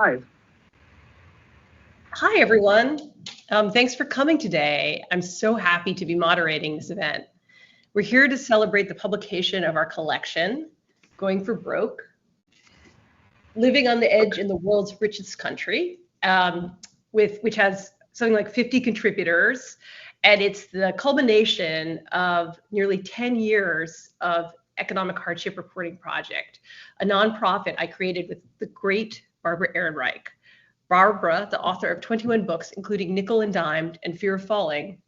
Hi. Hi, everyone. Thanks for coming today. I'm so happy to be moderating this event. We're here to celebrate the publication of our collection, Going for Broke, Living on the Edge in the World's Richest Country, which has something like 50 contributors. And it's the culmination of nearly 10 years of Economic Hardship Reporting Project, a nonprofit I created with the great Barbara Ehrenreich. Barbara, the author of 21 books, including Nickel and Dimed and Fear of Falling,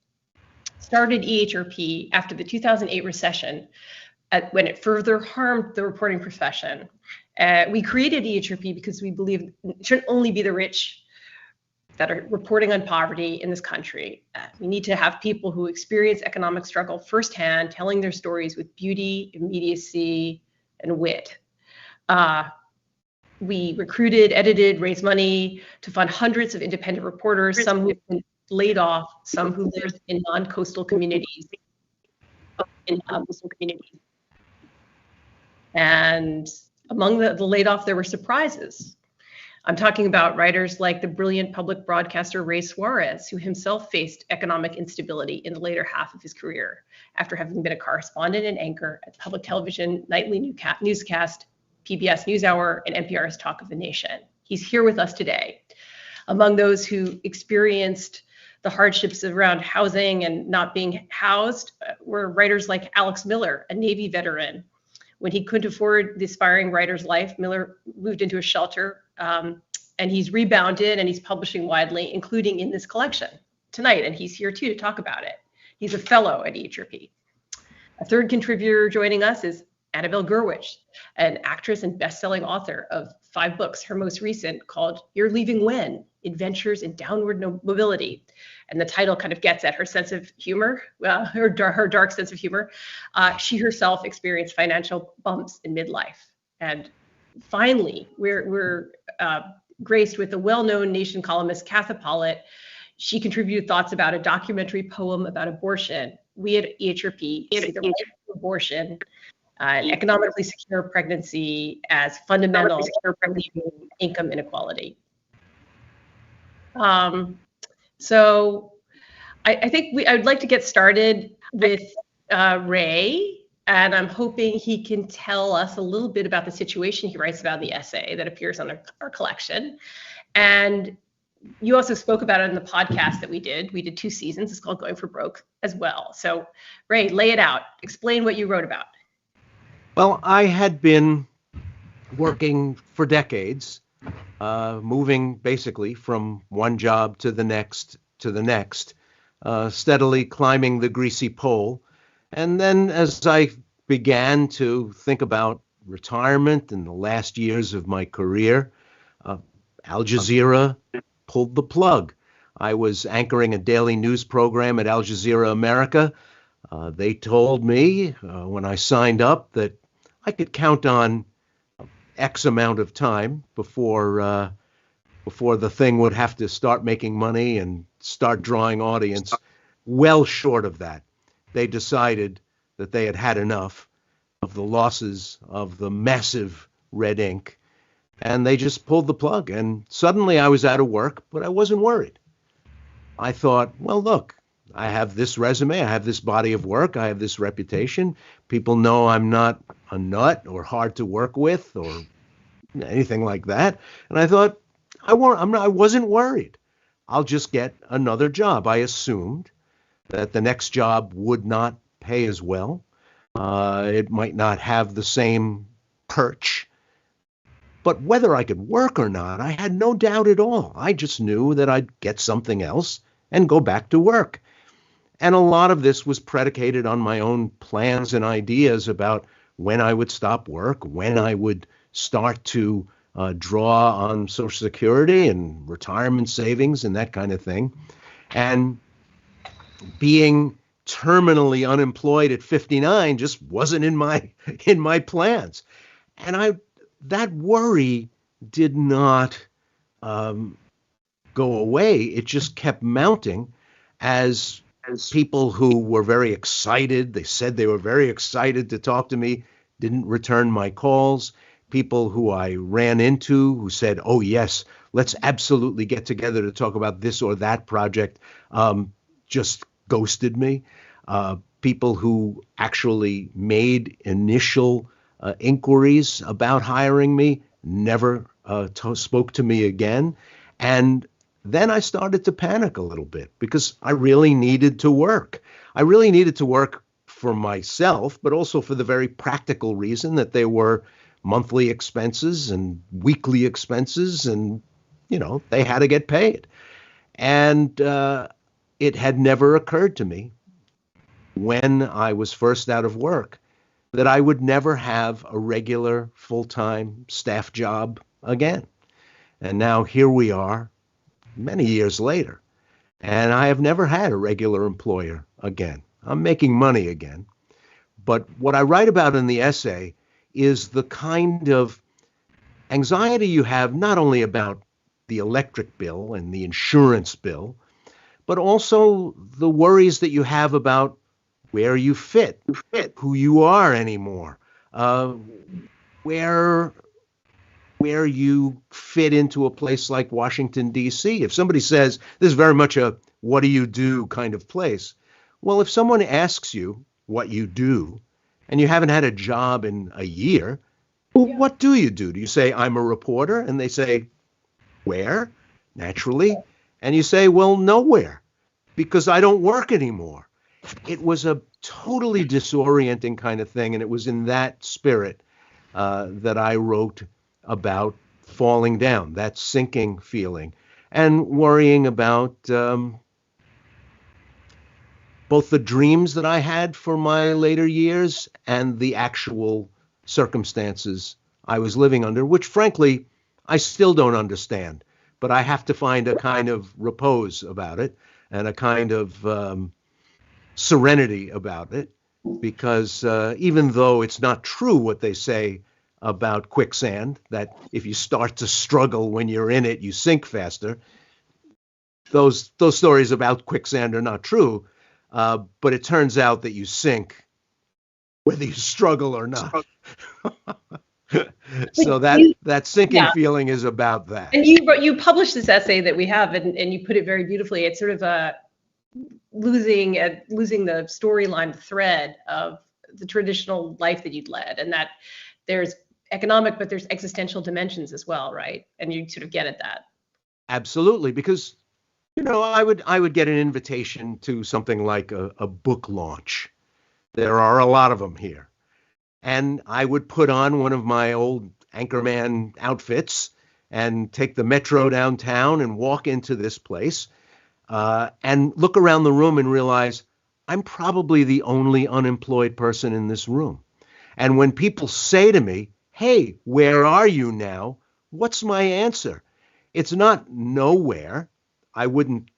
started EHRP after the 2008 recession, when it further harmed the reporting profession. We created EHRP because we believe it shouldn't only be the rich that are reporting on poverty in this country. We need to have people who experience economic struggle firsthand, telling their stories with beauty, immediacy, and wit. We recruited, edited, raised money to fund hundreds of independent reporters, some who've been laid off, some who live in non-coastal communities. And among the laid off, there were surprises. I'm talking about writers like the brilliant public broadcaster Ray Suarez, who himself faced economic instability in the later half of his career after having been a correspondent and anchor at public television, nightly newscast, PBS NewsHour, and NPR's Talk of the Nation. He's here with us today. Among those who experienced the hardships around housing and not being housed were writers like Alex Miller, a Navy veteran. When he couldn't afford the aspiring writer's life, Miller moved into a shelter, and he's rebounded and he's publishing widely, including in this collection tonight, and he's here too to talk about it. He's a fellow at EHRP. A third contributor joining us is Annabelle Gurwitch, an actress and best-selling author of 5 books, her most recent called You're Leaving When? Adventures in Downward Mobility. And the title kind of gets at her sense of humor, her dark sense of humor. She herself experienced financial bumps in midlife. And finally, we're graced with the well-known Nation columnist Katha Pollitt. She contributed thoughts about a documentary poem about abortion. We at EHRP see the right to abortion, an economically secure pregnancy as fundamental to relieving income inequality. So I think I would like to get started with Ray, and I'm hoping he can tell us a little bit about the situation he writes about in the essay that appears on our collection. And you also spoke about it in the podcast that we did. We did 2 seasons. It's called Going for Broke as well. So Ray, lay it out. Explain what you wrote about. Well, I had been working for decades, moving basically from one job to the next, steadily climbing the greasy pole. And then as I began to think about retirement in the last years of my career, Al Jazeera pulled the plug. I was anchoring a daily news program at Al Jazeera America. They told me when I signed up that I could count on X amount of time before the thing would have to start making money and start drawing audience. Well short of that, they decided that they had had enough of the losses of the massive red ink, and they just pulled the plug. And suddenly I was out of work, but I wasn't worried. I thought, well, look, I have this resume, I have this body of work, I have this reputation. People know I'm not a nut or hard to work with or anything like that. And I thought, I wasn't worried. I'll just get another job. I assumed that the next job would not pay as well. It might not have the same perch. But whether I could work or not, I had no doubt at all. I just knew that I'd get something else and go back to work. And a lot of this was predicated on my own plans and ideas about when I would stop work, when I would start to draw on Social Security and retirement savings and that kind of thing. And being terminally unemployed at 59 just wasn't in my plans. And that worry did not go away. It just kept mounting as people who were very excited, they said they were very excited to talk to me, didn't return my calls. People who I ran into who said, oh yes, let's absolutely get together to talk about this or that project, just ghosted me. People who actually made initial inquiries about hiring me never spoke to me again. And then I started to panic a little bit because I really needed to work. I really needed to work for myself, but also for the very practical reason that there were monthly expenses and weekly expenses, and, you know, they had to get paid. And it had never occurred to me when I was first out of work that I would never have a regular full-time staff job again. And now here we are many years later, and I have never had a regular employer again. I'm making money again. But what I write about in the essay is the kind of anxiety you have not only about the electric bill and the insurance bill, but also the worries that you have about where you fit, who you are anymore, where you fit into a place like Washington, D.C. If somebody says, this is very much a what do you do kind of place, well, if someone asks you what you do and you haven't had a job in a year, well, what do you do? Do you say, I'm a reporter? And they say, where? Naturally. And you say, well, nowhere, because I don't work anymore. It was a totally disorienting kind of thing. And it was in that spirit that I wrote about falling down, that sinking feeling, and worrying about both the dreams that I had for my later years and the actual circumstances I was living under, which frankly, I still don't understand. But I have to find a kind of repose about it and a kind of serenity about it, because even though it's not true what they say about quicksand, that if you start to struggle when you're in it, you sink faster, those stories about quicksand are not true. But it turns out that you sink whether you struggle or not. So that sinking feeling is about that. And you published this essay that we have, and you put it very beautifully. It's sort of losing the storyline, the thread of the traditional life that you'd led, and that there's economic, but there's existential dimensions as well, right? And you sort of get at that. Absolutely, because I would get an invitation to something like a book launch. There are a lot of them here. And I would put on one of my old anchorman outfits and take the metro downtown and walk into this place and look around the room and realize I'm probably the only unemployed person in this room. And when people say to me, hey, where are you now? What's my answer? It's not nowhere. I wouldn't,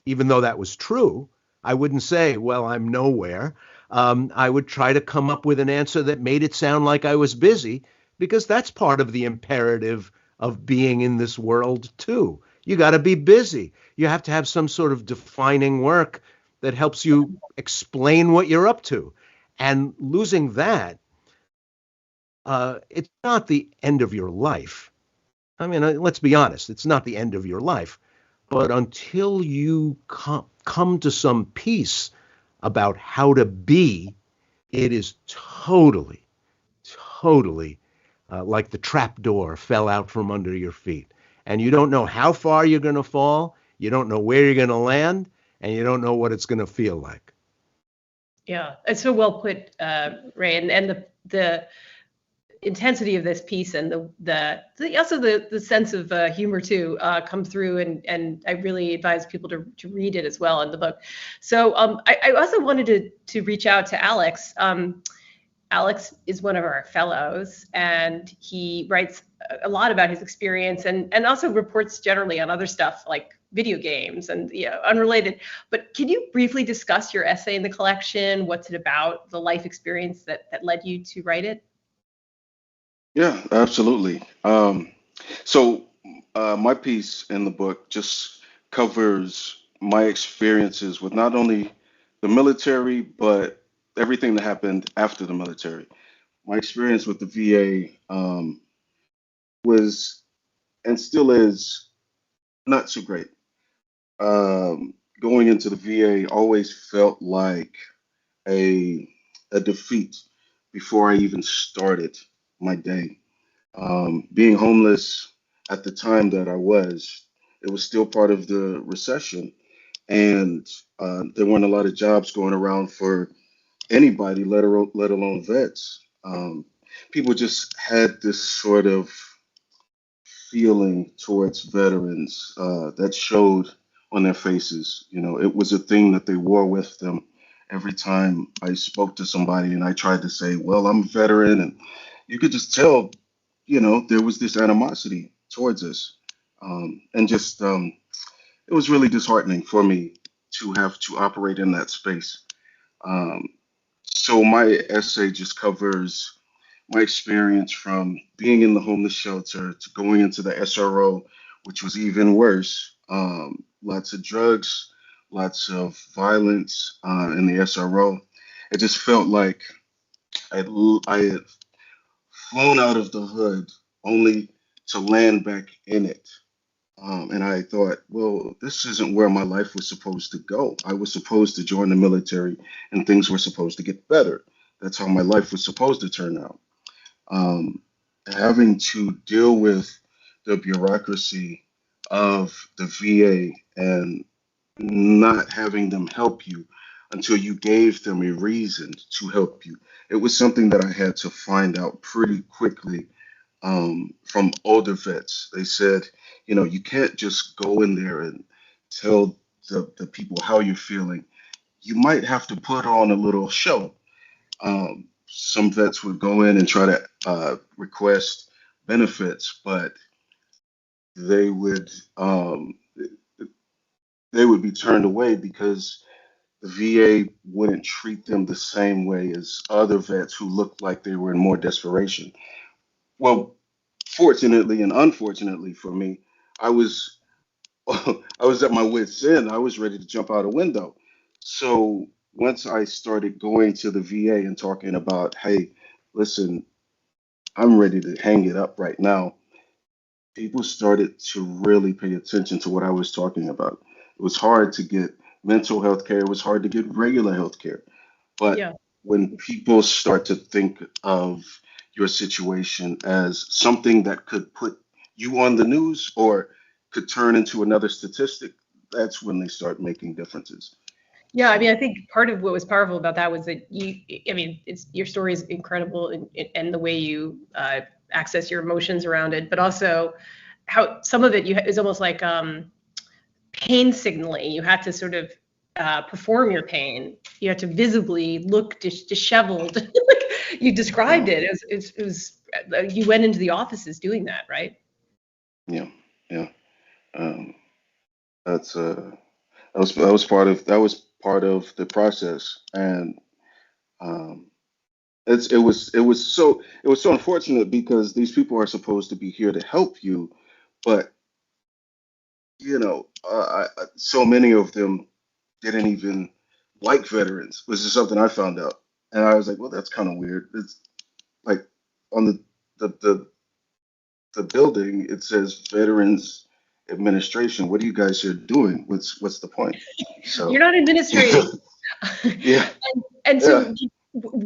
even though that was true, I wouldn't say, well, I'm nowhere. I would try to come up with an answer that made it sound like I was busy, because that's part of the imperative of being in this world too. You got to be busy. You have to have some sort of defining work that helps you explain what you're up to. And losing that, it's not the end of your life. I mean, let's be honest, it's not the end of your life. But until you come to some peace about how to be, it is totally like the trap door fell out from under your feet. And you don't know how far you're going to fall, you don't know where you're going to land, and you don't know what it's going to feel like. Yeah, it's so well put, Ray, and the intensity of this piece and the sense of humor too come through, and I really advise people to read it as well in the book. So I also wanted to reach out to Alex. Alex is one of our fellows, and he writes a lot about his experience and also reports generally on other stuff like video games and unrelated. But can you briefly discuss your essay in the collection? What's it about, the life experience that led you to write it? Yeah, absolutely. So my piece in the book just covers my experiences with not only the military, but everything that happened after the military. My experience with the VA was and still is not so great. Going into the VA always felt like a defeat before I even started my day. Being homeless at the time that I was, it was still part of the recession, and there weren't a lot of jobs going around for anybody, let alone vets. People just had this sort of feeling towards veterans that showed on their faces. You know, it was a thing that they wore with them every time I spoke to somebody and I tried to say, well, I'm a veteran. And you could just tell, you know, there was this animosity towards us. And just, it was really disheartening for me to have to operate in that space. Um, so my essay just covers my experience from being in the homeless shelter to going into the SRO, which was even worse. Lots of drugs, lots of violence in the SRO. It just felt like I had flown out of the hood only to land back in it. And I thought, well, this isn't where my life was supposed to go. I was supposed to join the military and things were supposed to get better. That's how my life was supposed to turn out. um, Having to deal with the bureaucracy of the VA and not having them help you until you gave them a reason to help you. It was something that I had to find out pretty quickly from older vets. They said, you know, you can't just go in there and tell the people how you're feeling. You might have to put on a little show. Some vets would go in and try to request benefits, but they would they would be turned away because the VA wouldn't treat them the same way as other vets who looked like they were in more desperation. Well, fortunately and unfortunately for me, I was I was at my wit's end. I was ready to jump out a window. So once I started going to the VA and talking about, hey, listen, I'm ready to hang it up right now, people started to really pay attention to what I was talking about. It was hard to get mental health care, it was hard to get regular health care. But Yeah. when people start to think of your situation as something that could put you on the news or could turn into another statistic, that's when they start making differences. Yeah, I mean, So, I think part of what was powerful about that was that I mean, it's your story is incredible and the way you access your emotions around it, but also how some of it is almost like pain signaling. You had to sort of perform your pain. You had to visibly look disheveled. Like you yeah, described it. It was you went into the offices doing that, right? yeah, yeah. Um, that's that was part of the process, and um, it was so unfortunate because these people are supposed to be here to help you, but so many of them didn't even like veterans, which is something I found out, and I was like, well, that's kind of weird. It's like on the the the building it says Veterans Administration. What are you guys here doing? What's the point? You're So not administrating. yeah, And yeah. so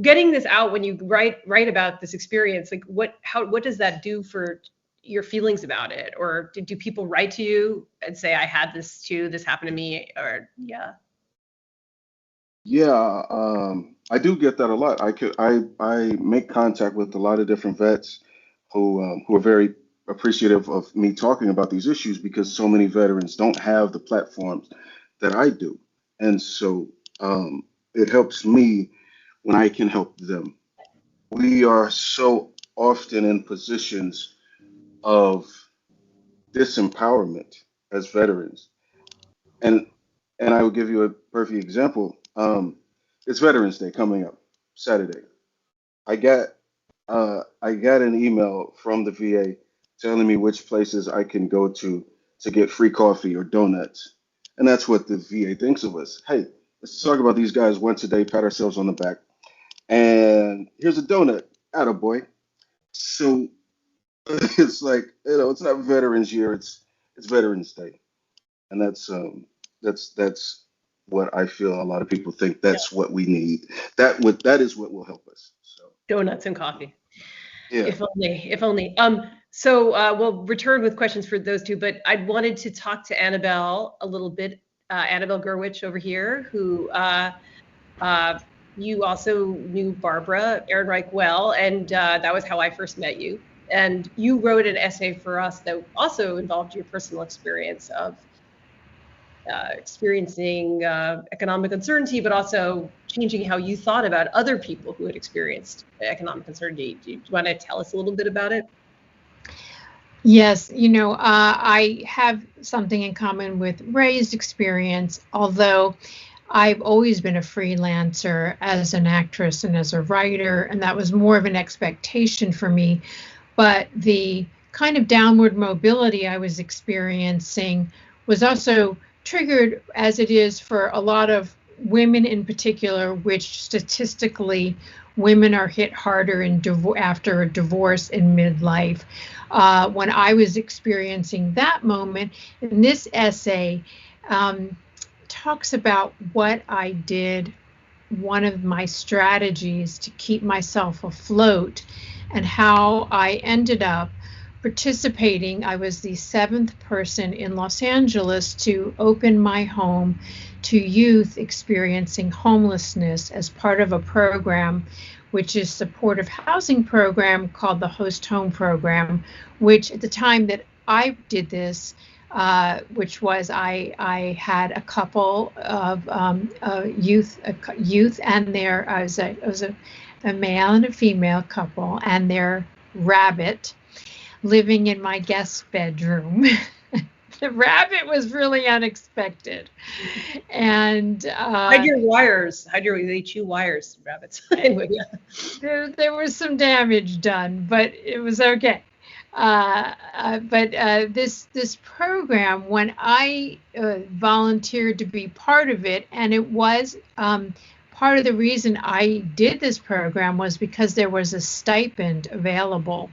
getting this out when you write about this experience, like what does that do for your feelings about it? Or do people write to you and say, I had this too, this happened to me? Or yeah. Yeah, I do get that a lot. I make contact with a lot of different vets who are very appreciative of me talking about these issues because so many veterans don't have the platforms that I do, and so it helps me when I can help them. We are so often in positions of disempowerment as veterans, and I will give you a perfect example. It's Veterans Day coming up Saturday. I got I got an email from the VA telling me which places I can go to get free coffee or donuts, and that's what the VA thinks of us. Hey, let's talk about these guys once a day, pat ourselves on the back, and here's a donut, attaboy. So it's like it's not Veterans Year, it's Veterans Day. and that's what I feel a lot of people think that's what we need. That is what will help us. So Donuts and coffee. yeah. If only, if only. So we'll return with questions for those two, but I wanted to talk to Annabelle a little bit. Annabelle Gurwitch over here, who you also knew Barbara Ehrenreich well, and that was how I first met you. And you wrote an essay for us that also involved your personal experience of experiencing economic uncertainty, but also changing how you thought about other people who had experienced economic uncertainty. Do you want to tell us a little bit about it? Yes, I have something in common with Ray's experience, although I've always been a freelancer as an actress and as a writer, and that was more of an expectation for me. But the kind of downward mobility I was experiencing was also triggered, as it is for a lot of women in particular, which statistically women are hit harder after a divorce in midlife. When I was experiencing that moment, and this essay talks about what I did, one of my strategies to keep myself afloat, and how I ended up participating. I was the 7th person in Los Angeles to open my home to youth experiencing homelessness as part of a program, which is a supportive housing program called the Host Home Program, which at the time that I did this, which was I had a couple of youth and I was a male and a female couple and their rabbit living in my guest bedroom. The rabbit was really unexpected, and hide your wires. They chew wires, rabbits. Anyway, yeah. There was some damage done, but it was okay. But this program, when I volunteered to be part of it, and it was part of the reason I did this program was because there was a stipend available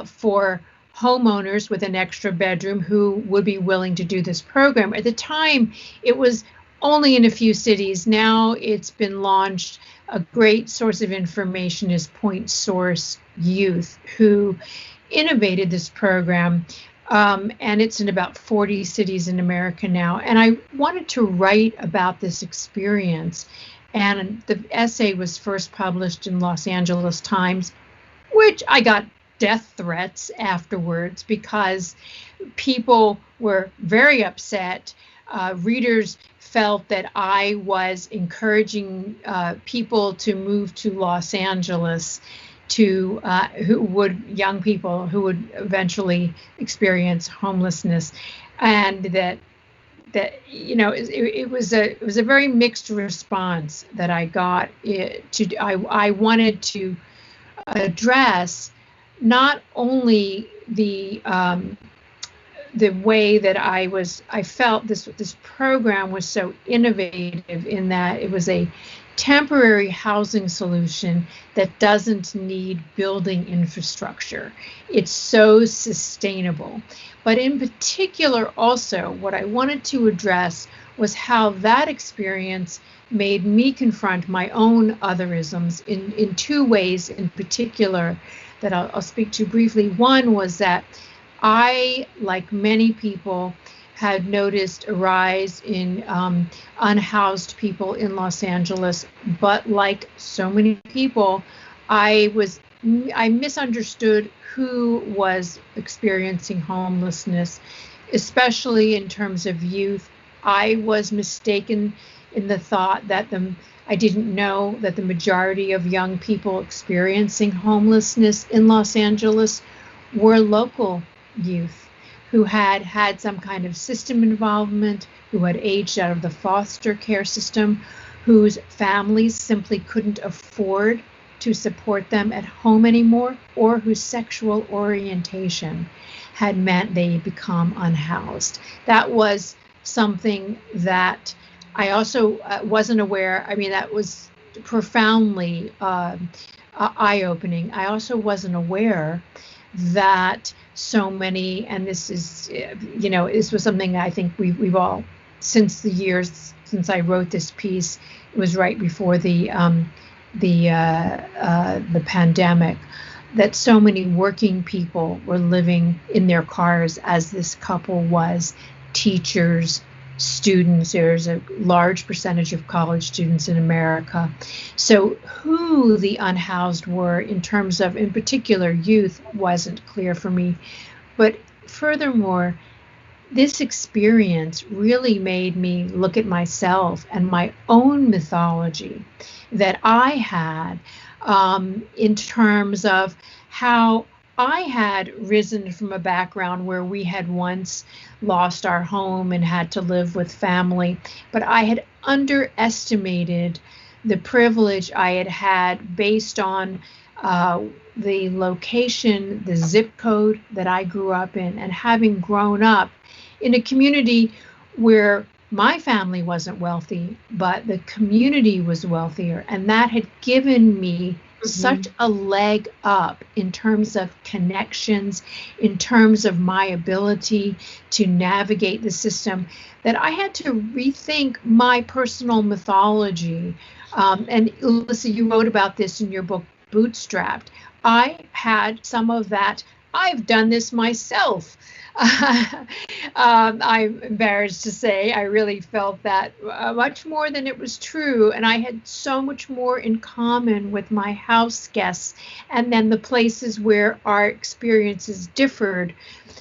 for homeowners with an extra bedroom who would be willing to do this program. At the time, it was only in a few cities. Now it's been launched. A great source of information is Point Source Youth, who innovated this program, and it's in about 40 cities in America now. And I wanted to write about this experience, and the essay was first published in Los Angeles Times, which I got death threats afterwards because people were very upset. Readers felt that I was encouraging people to move to Los Angeles, to young people who would eventually experience homelessness, and that it was a very mixed response that I got. I wanted to address not only the way that I felt this program was so innovative in that it was a temporary housing solution that doesn't need building infrastructure. It's so sustainable. But in particular, also, what I wanted to address was how that experience made me confront my own otherisms in two ways in particular that I'll speak to briefly. One was that I, like many people, had noticed a rise in unhoused people in Los Angeles, but like so many people, I misunderstood who was experiencing homelessness, especially in terms of youth. I was mistaken in the thought that I didn't know that the majority of young people experiencing homelessness in Los Angeles were local youth who had some kind of system involvement, who had aged out of the foster care system, whose families simply couldn't afford to support them at home anymore, or whose sexual orientation had meant they become unhoused. That was something that I also wasn't aware. I mean, that was profoundly eye-opening. I also wasn't aware that so many, and this is, this was something that I think we've all, since the years since I wrote this piece, it was right before the pandemic, that so many working people were living in their cars, as this couple was, teachers, students. There's a large percentage of college students in America. So who the unhoused were in terms of, in particular, youth, wasn't clear for me. But furthermore, this experience really made me look at myself and my own mythology that I had, in terms of how I had risen from a background where we had once lost our home and had to live with family, but I had underestimated the privilege I had had based on the location, the zip code that I grew up in, and having grown up in a community where my family wasn't wealthy, but the community was wealthier. And that had given me such a leg up in terms of connections, in terms of my ability to navigate the system, that I had to rethink my personal mythology. And Alyssa, you wrote about this in your book, Bootstrapped. I had some of that. I've done this myself. I'm embarrassed to say I really felt that much more than it was true. And I had so much more in common with my house guests. And then the places where our experiences differed,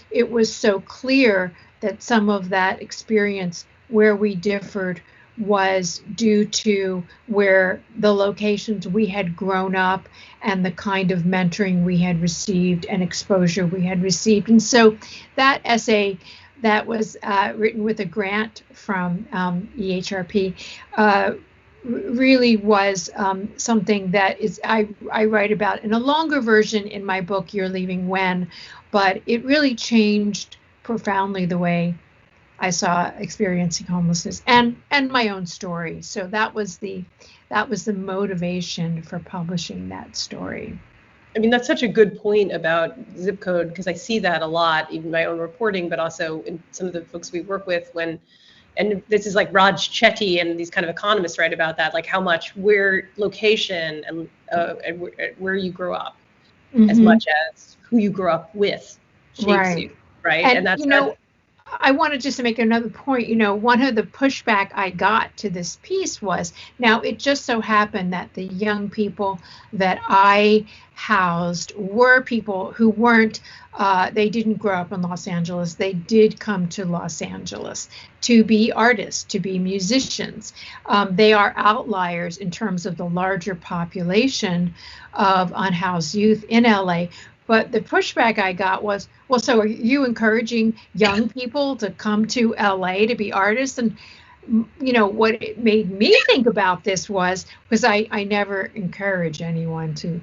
it was so clear that some of that experience where we differed was due to where the locations we had grown up and the kind of mentoring we had received and exposure we had received. And so that essay that was written with a grant from EHRP really was something that is I write about in a longer version in my book, You're Leaving When, but it really changed profoundly the way I saw experiencing homelessness and my own story. So that was the motivation for publishing that story. I mean, that's such a good point about zip code, because I see that a lot, even in my own reporting, but also in some of the folks we work with and this is like Raj Chetty and these kind of economists write about that, like how much where location and where you grew up, as much as who you grew up with shapes you, right? And that's, I wanted just to make another point. One of the pushback I got to this piece was, now it just so happened that the young people that I housed were people who weren't, they didn't grow up in Los Angeles. They did come to Los Angeles to be artists, to be musicians. They are outliers in terms of the larger population of unhoused youth in LA. But the pushback I got was, well, so are you encouraging young people to come to LA to be artists? And, what it made me think about this was, because I never encourage anyone to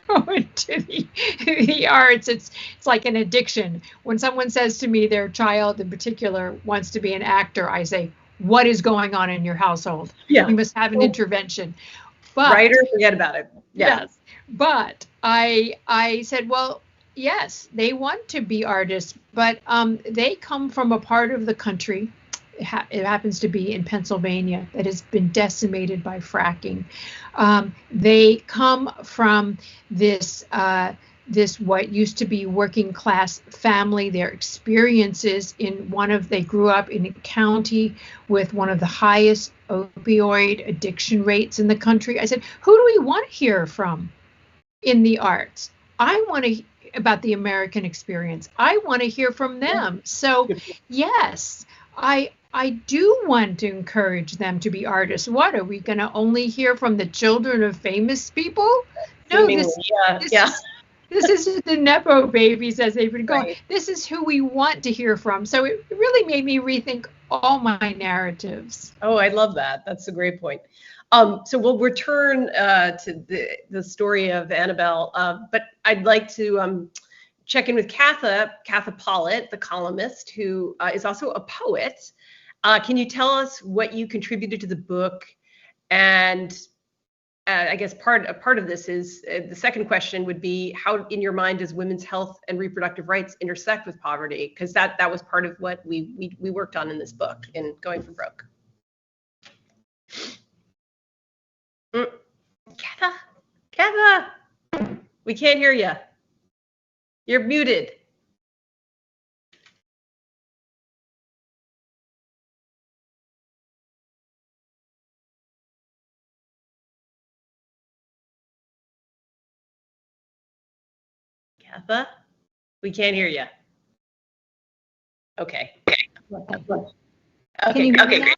go into the arts. It's like an addiction. When someone says to me their child in particular wants to be an actor, I say, what is going on in your household? Yeah. You must have an intervention. But, writer, forget about it. Yeah. Yes. But I said, well, yes, they want to be artists, but they come from a part of the country, it happens to be in Pennsylvania, that has been decimated by fracking. They come from this what used to be working class family. Their experiences they grew up in a county with one of the highest opioid addiction rates in the country. I said, who do we want to hear from in the arts? I want to about the American experience. I want to hear from them. So yes, I do want to encourage them to be artists. What, are we going to only hear from the children of famous people? No, this is the Nepo babies, as they've been called. Right. This is who we want to hear from. So it really made me rethink all my narratives. Oh, I love that. That's a great point. So we'll return to the story of Annabelle, but I'd like to check in with Katha Pollitt, the columnist, who is also a poet. Can you tell us what you contributed to the book and I guess part of this is the second question would be, how in your mind does women's health and reproductive rights intersect with poverty? Because that was part of what we worked on in this book in Going for Broke. Katha, we can't hear you. You're muted. Katha, we can't hear you. Okay. Can you hear me Okay. now?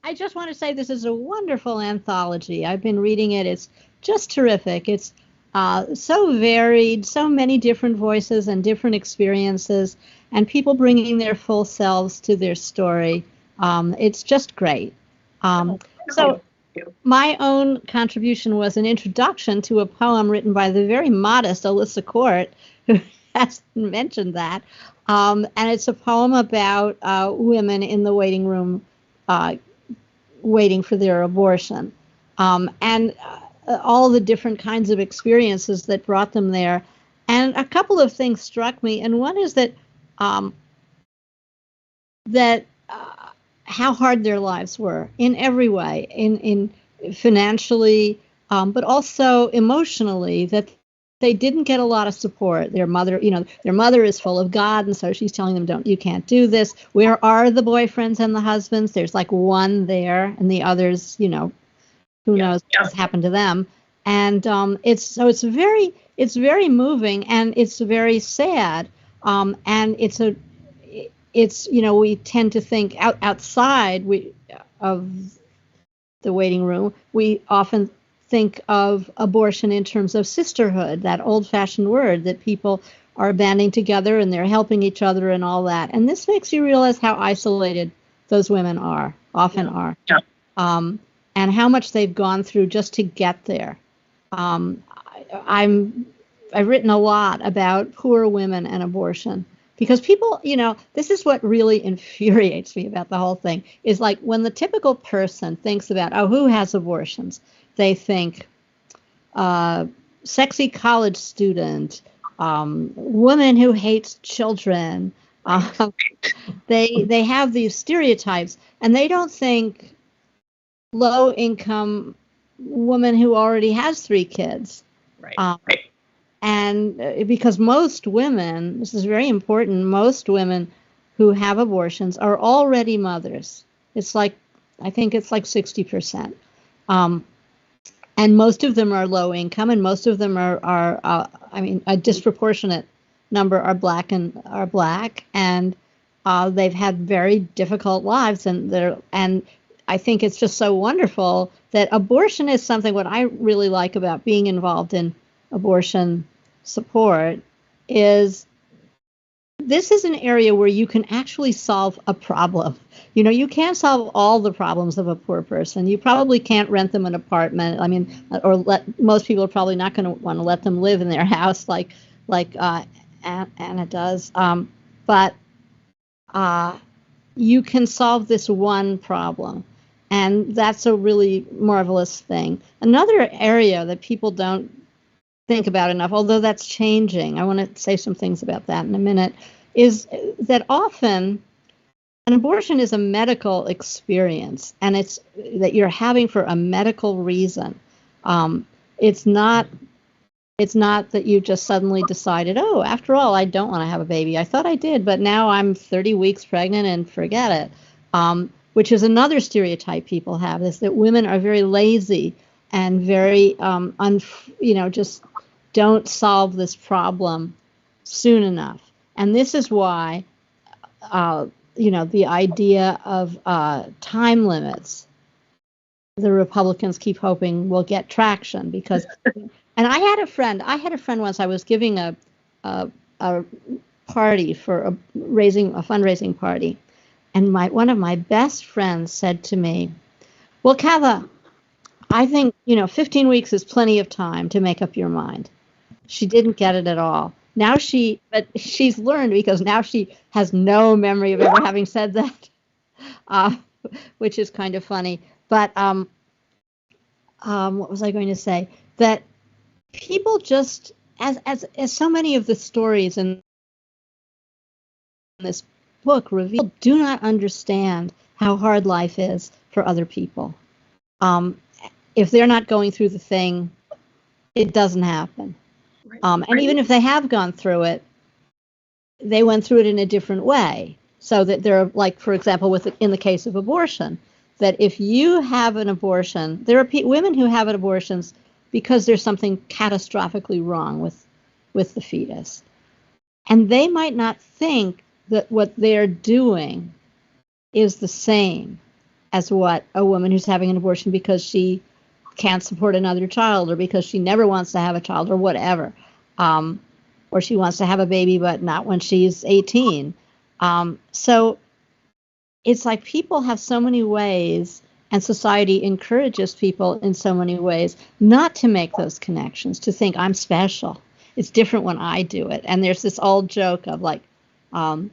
I just want to say this is a wonderful anthology. I've been reading it. It's just terrific. It's so varied, so many different voices and different experiences, and people bringing their full selves to their story. It's just great. So my own contribution was an introduction to a poem written by the very modest Alyssa Court, who hasn't mentioned that. And it's a poem about women in the waiting room waiting for their abortion, and all the different kinds of experiences that brought them there. And a couple of things struck me, and one is that how hard their lives were in every way, in financially, but also emotionally, that they didn't get a lot of support. Their mother is full of God, and so she's telling them, you can't do this. Where are the boyfriends and the husbands? There's like one there, and the others, who knows what's happened to them. And it's very moving, and it's very sad. And it's we tend to think outside of the waiting room. We often think of abortion in terms of sisterhood, that old-fashioned word that people are banding together and they're helping each other and all that. And this makes you realize how isolated those women often are, and how much they've gone through just to get there. I've written a lot about poor women and abortion, because people, this is what really infuriates me about the whole thing, is like when the typical person thinks about, who has abortions? They think sexy college student, woman who hates children. They have these stereotypes, and they don't think low-income woman who already has 3 kids. Right. And because most women, this is very important, most women who have abortions are already mothers. I think it's like 60%. And most of them are low income, and most of them are a disproportionate number are black, and they've had very difficult lives, and I think it's just so wonderful that abortion is something. What I really like about being involved in abortion support is this is an area where you can actually solve a problem. You can't solve all the problems of a poor person. You probably can't rent them an apartment. Most people are probably not going to want to let them live in their house like Anna does. But you can solve this one problem. And that's a really marvelous thing. Another area that people don't think about enough, although that's changing, I want to say some things about that in a minute, is that often an abortion is a medical experience, and it's that you're having for a medical reason. It's not that you just suddenly decided, after all, I don't want to have a baby. I thought I did, but now I'm 30 weeks pregnant and forget it. Which is another stereotype people have, is that women are very lazy and very, just don't solve this problem soon enough. And this is why, the idea of time limits, the Republicans keep hoping will get traction, because, and I had a friend once, I was giving a party for a fundraising party. And one of my best friends said to me, well, Katha, I think, 15 weeks is plenty of time to make up your mind. She didn't get it at all. But she's learned, because now she has no memory of ever having said that, which is kind of funny. But what was I going to say? That people just, as so many of the stories in this book reveal, do not understand how hard life is for other people. If they're not going through the thing, it doesn't happen. And even if they have gone through it, they went through it in a different way. So that they're like, for example, in the case of abortion, that if you have an abortion, there are women who have abortions because there's something catastrophically wrong with the fetus. And they might not think that what they're doing is the same as what a woman who's having an abortion because she can't support another child, or because she never wants to have a child, or whatever. Or she wants to have a baby, but not when she's 18. So it's like people have so many ways, and society encourages people in so many ways not to make those connections, to think I'm special. It's different when I do it. And there's this old joke of like, what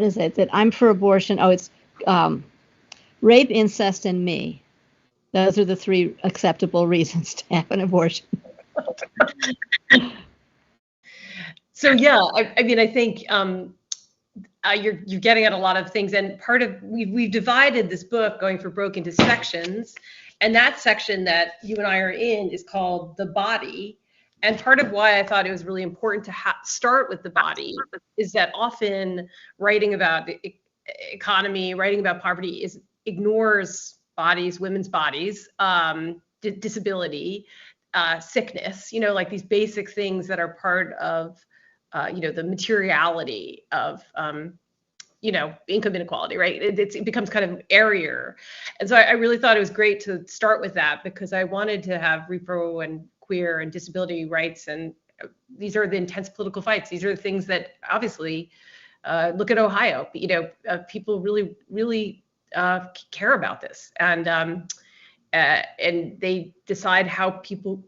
is it? That I'm for abortion. Oh, it's rape, incest, and me. Those are the 3 acceptable reasons to have an abortion. So yeah, I mean, I think you're getting at a lot of things, and part of we've divided this book, Going for Broke, into sections, and that section that you and I are in is called The Body. And part of why I thought it was really important to start with the body is that often writing about the economy, writing about poverty ignores bodies, women's bodies, disability, sickness, like these basic things that are part of, the materiality of, income inequality, right? It becomes kind of airier. And so I really thought it was great to start with that, because I wanted to have repro and queer and disability rights. And these are the intense political fights. These are the things that obviously, look at Ohio, people really, really care about this. And they decide who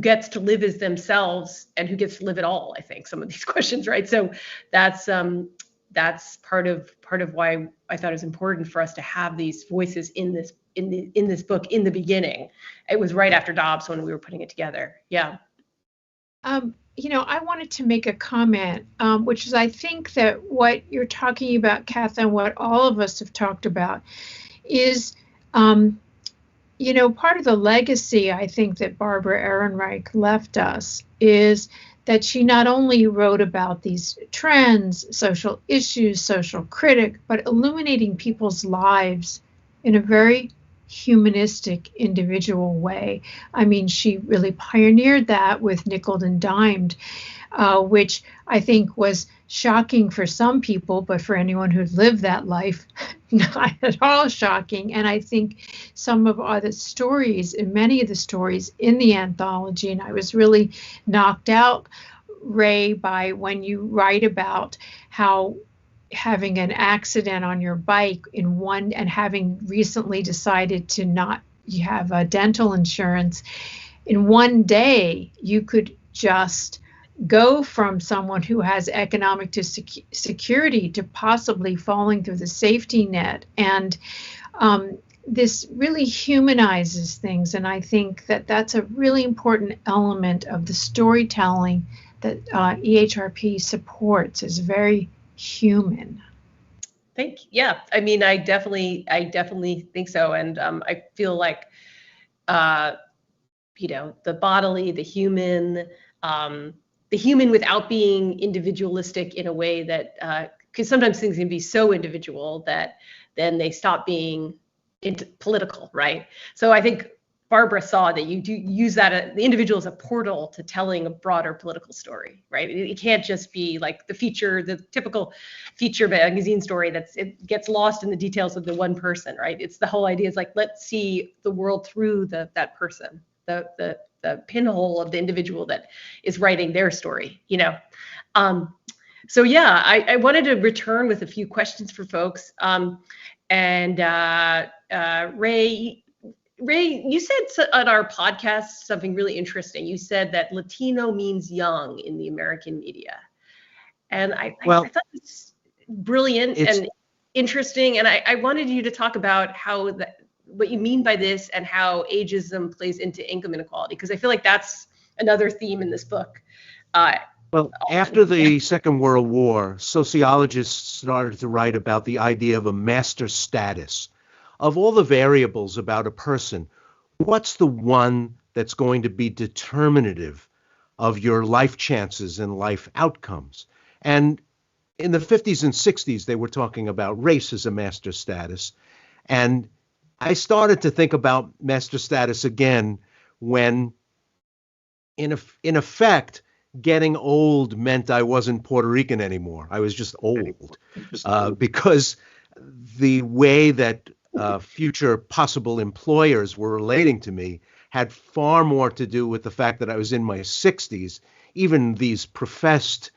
gets to live as themselves and who gets to live at all. I think some of these questions, right? So that's part of why I thought it was important for us to have these voices in this book in the beginning. It was right after Dobbs when we were putting it together. Yeah. I wanted to make a comment, which is I think that what you're talking about, Katha, and what all of us have talked about is, part of the legacy I think that Barbara Ehrenreich left us is that she not only wrote about these trends, social issues, social critic, but illuminating people's lives in a very humanistic, individual way. I mean, she really pioneered that with Nickeled and Dimed, which I think was shocking for some people, but for anyone who'd lived that life, not at all shocking. And I think some of the stories, and many of the stories in the anthology, and I was really knocked out, Ray, by when you write about how having an accident on your bike and having recently decided to not have dental insurance, in one day you could just go from someone who has economic security to possibly falling through the safety net. And this really humanizes things. And I think that that's a really important element of the storytelling that EHRP supports, is very human. Thank you. Yeah, I mean, I definitely think so. And I feel like, the bodily, the human without being individualistic in a way that, because sometimes things can be so individual that then they stop being political, right? So I think Barbara saw that you do use the individual as a portal to telling a broader political story, right? It can't just be like the typical feature magazine story it gets lost in the details of the one person, right? It's the whole idea is like, let's see the world through that person, the pinhole of the individual that is writing their story, So yeah, I wanted to return with a few questions for folks. Ray, you said on our podcast something really interesting. You said that Latino means young in the American media. And I thought it's brilliant and interesting. And I wanted you to talk about how what you mean by this and how ageism plays into income inequality, because I feel like that's another theme in this book. Well, after the Second World War, sociologists started to write about the idea of a master status. Of all the variables about a person, what's the one that's going to be determinative of your life chances and life outcomes? And in the 50s and 60s, they were talking about race as a master status. And I started to think about master status again when, in effect, getting old meant I wasn't Puerto Rican anymore. I was just old, because the way that future possible employers were relating to me had far more to do with the fact that I was in my 60s. Even these professed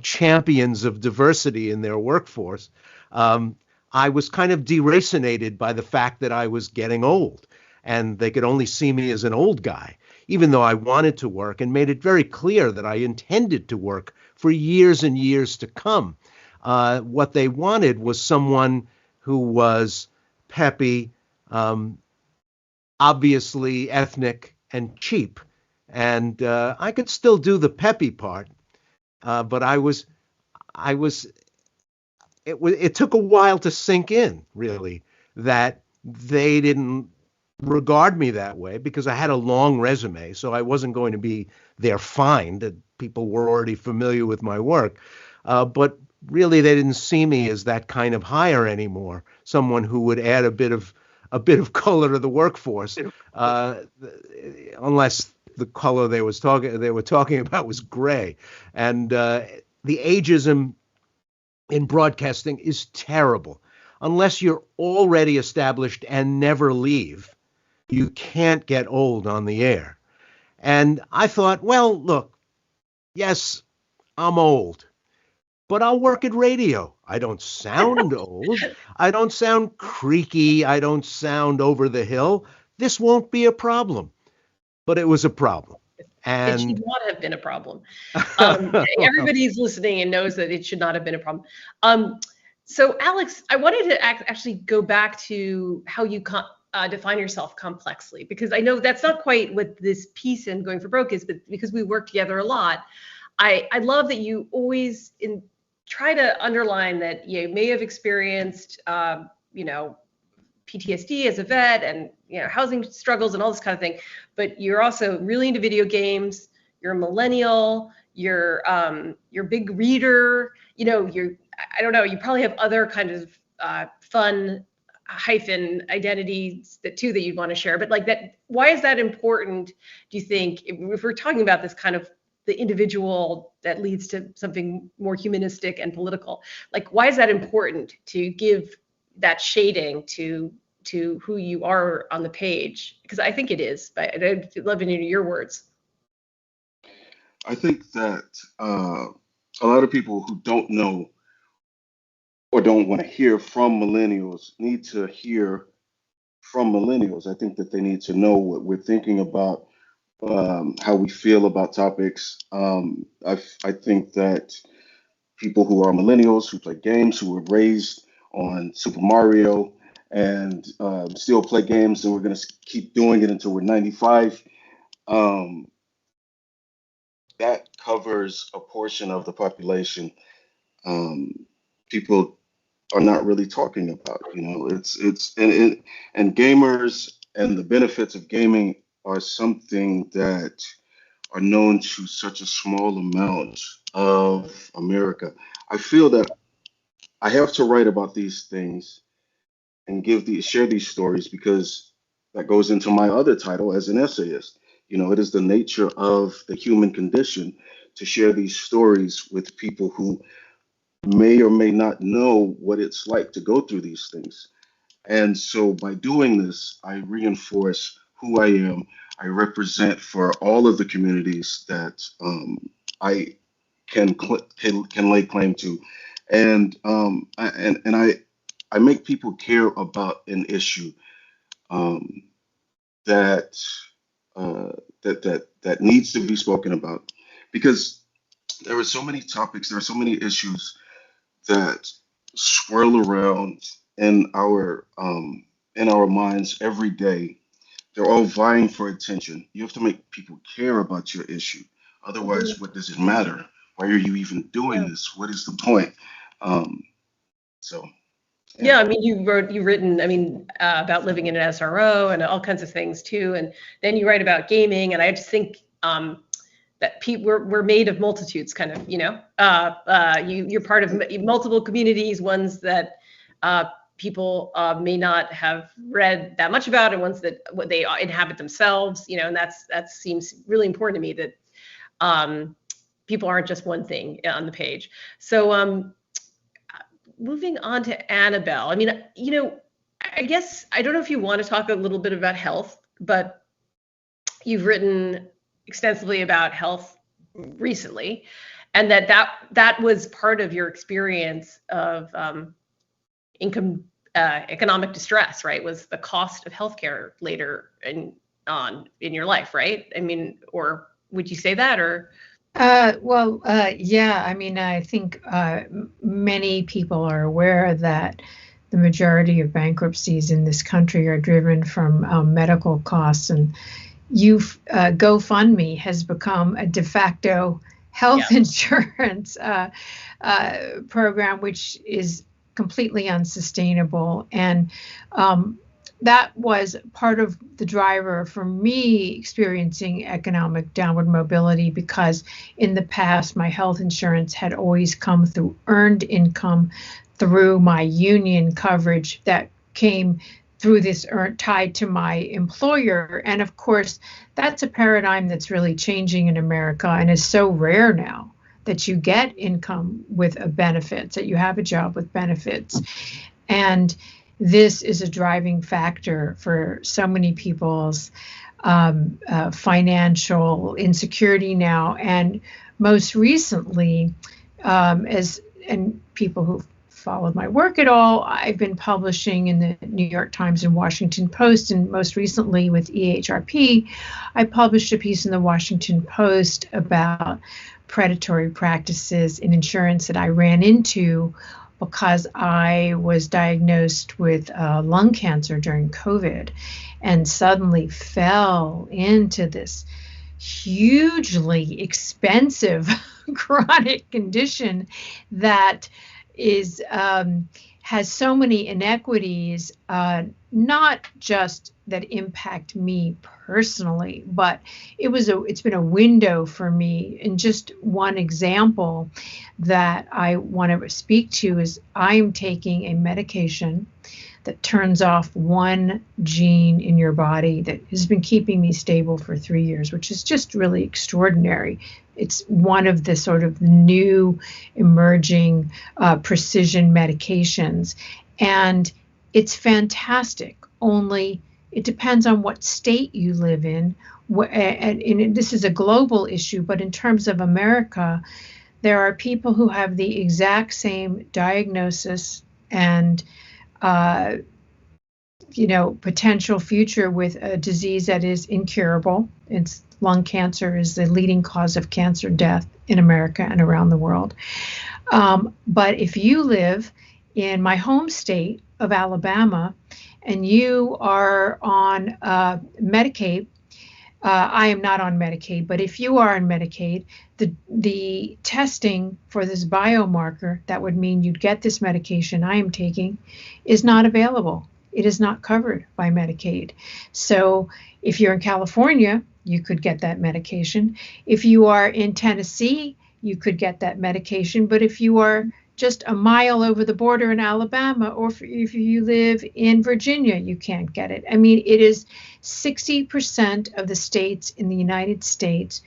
champions of diversity in their workforce, I was kind of deracinated by the fact that I was getting old, and they could only see me as an old guy, even though I wanted to work and made it very clear that I intended to work for years and years to come. What they wanted was someone who was peppy, obviously ethnic, and cheap. And I could still do the peppy part, but it took a while to sink in, really, that they didn't regard me that way, because I had a long resume, so I wasn't going to be their find. People were already familiar with my work, but really they didn't see me as that kind of hire anymore, someone who would add a bit of color to the workforce, unless the color they were talking about was gray. And the ageism in broadcasting is terrible. Unless you're already established and never leave, you can't get old on the air. And I thought, well, look, yes, I'm old, but I'll work at radio. I don't sound old. I don't sound creaky. I don't sound over the hill. This won't be a problem. But it was a problem. And it should not have been a problem. Everybody's listening and knows that it should not have been a problem. So Alex, I wanted to actually go back to how you define yourself complexly, because I know that's not quite what this piece in Going for Broke is, but because we work together a lot, I love that you always try to underline that you may have experienced, PTSD as a vet, and housing struggles and all this kind of thing, but you're also really into video games. You're a millennial. You're a big reader. I don't know. You probably have other kind of fun hyphen identities that you'd want to share. But like that, why is that important? Do you think, if we're talking about this kind of the individual that leads to something more humanistic and political, like why is that important to give that shading to who you are on the page? Because I think it is, but I'd love to hear your words. I think that a lot of people who don't know or don't want to hear from millennials need to hear from millennials. I think that they need to know what we're thinking about, how we feel about topics. I think that people who are millennials, who play games, who were raised on Super Mario, and still play games, and we're going to keep doing it until we're 95. That covers a portion of the population. People are not really talking about. And gamers and the benefits of gaming are something that are known to such a small amount of America. I feel that I have to write about these things and share these stories, because that goes into my other title as an essayist. It is the nature of the human condition to share these stories with people who may or may not know what it's like to go through these things. And so by doing this, I reinforce who I am. I represent for all of the communities that I can lay claim to, and I make people care about an issue that that needs to be spoken about, because there are so many topics, there are so many issues that swirl around in in our minds every day. They're all vying for attention. You have to make people care about your issue. Otherwise, what does it matter? Why are you even doing this? What is the point? Um, so, yeah. Yeah, I mean, you've written, I mean, about living in an SRO and all kinds of things too, and then you write about gaming, and I just think that we're made of multitudes, kind of, you're part of multiple communities, ones that people may not have read that much about, and ones that what they inhabit themselves, and that seems really important to me, that people aren't just one thing on the page. So moving on to Annabelle, I mean, I guess, I don't know if you want to talk a little bit about health, but you've written extensively about health recently, and that was part of your experience of economic distress, right? Was the cost of healthcare later on in your life, right? I mean, or would you say that, or? Yeah, I mean, I think many people are aware that the majority of bankruptcies in this country are driven from medical costs, and GoFundMe has become a de facto health insurance program, which is completely unsustainable. And that was part of the driver for me experiencing economic downward mobility, because in the past, my health insurance had always come through earned income through my union coverage that came through this tied to my employer. And of course, that's a paradigm that's really changing in America and is so rare now that you get income with benefits, that you have a job with benefits. And this is a driving factor for so many people's financial insecurity now. And most recently, and people who followed my work at all, I've been publishing in the New York Times and Washington Post, and most recently with EHRP, I published a piece in the Washington Post about predatory practices in insurance that I ran into because I was diagnosed with lung cancer during COVID and suddenly fell into this hugely expensive chronic condition that is has so many inequities, not just that impact me personally, but it's been a window for me. And just one example that I want to speak to is I'm taking a medication that turns off one gene in your body that has been keeping me stable for 3 years, which is just really extraordinary. It's one of the sort of new emerging precision medications. And it's fantastic, only it depends on what state you live in. And this is a global issue, but in terms of America, there are people who have the exact same diagnosis and potential future with a disease that is incurable. It's lung cancer is the leading cause of cancer death in America and around the world. But if you live in my home state of Alabama and you are on Medicaid, I am not on Medicaid, but if you are on Medicaid, the testing for this biomarker that would mean you'd get this medication I am taking is not available. It is not covered by Medicaid. So if you're in California, you could get that medication. If you are in Tennessee, you could get that medication. But if you are just a mile over the border in Alabama, or if you live in Virginia, you can't get it. I mean, it is 60% of the states in the United States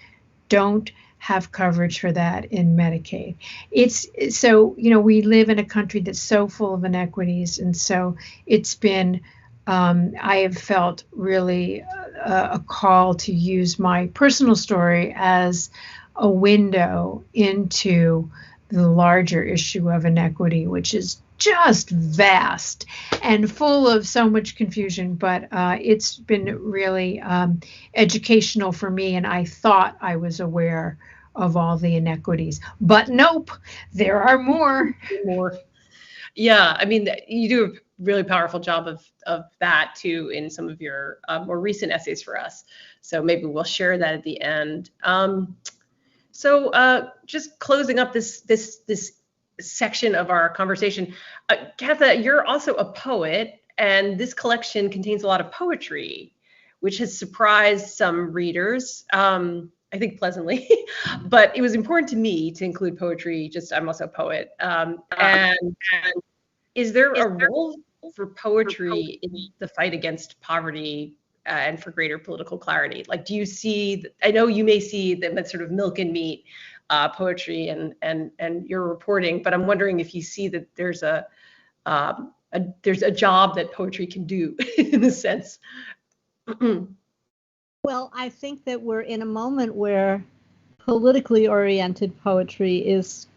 don't have coverage for that in Medicaid. It's so, we live in a country that's so full of inequities. And so it's been, I have felt really a call to use my personal story as a window into the larger issue of inequity, which is just vast and full of so much confusion, but it's been really educational for me, and I thought I was aware of all the inequities, but nope, there are more. Yeah, I mean, you do really powerful job of that too in some of your more recent essays for us. So maybe we'll share that at the end. So just closing up this section of our conversation, Katha, you're also a poet, and this collection contains a lot of poetry, which has surprised some readers, I think pleasantly. But it was important to me to include poetry. I'm also a poet, and is there a role for poetry in the fight against poverty and for greater political clarity? Like, do you see, I know you may see them as sort of milk and meat poetry and your reporting, but I'm wondering if you see that there's a job that poetry can do in a sense. Well, I think that we're in a moment where politically oriented poetry is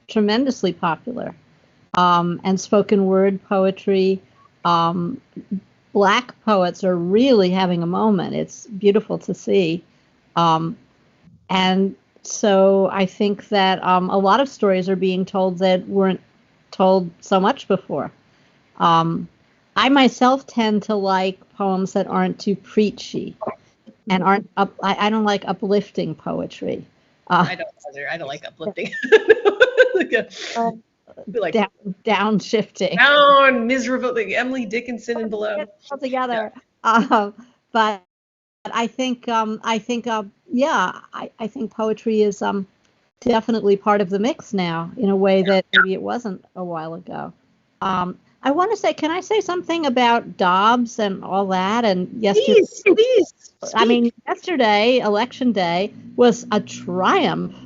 tremendously popular. And spoken word poetry, Black poets are really having a moment. It's beautiful to see. And so I think that a lot of stories are being told that weren't told so much before. I myself tend to like poems that aren't too preachy and aren't I don't like uplifting poetry. I don't either. I don't like uplifting. Like downshifting, down, miserable, like Emily Dickinson and below. All together. Yeah. But I think poetry is definitely part of the mix now in a way that maybe it wasn't a while ago. I want to say, can I say something about Dobbs and all that? And yesterday, please. I mean, yesterday, Election Day, was a triumph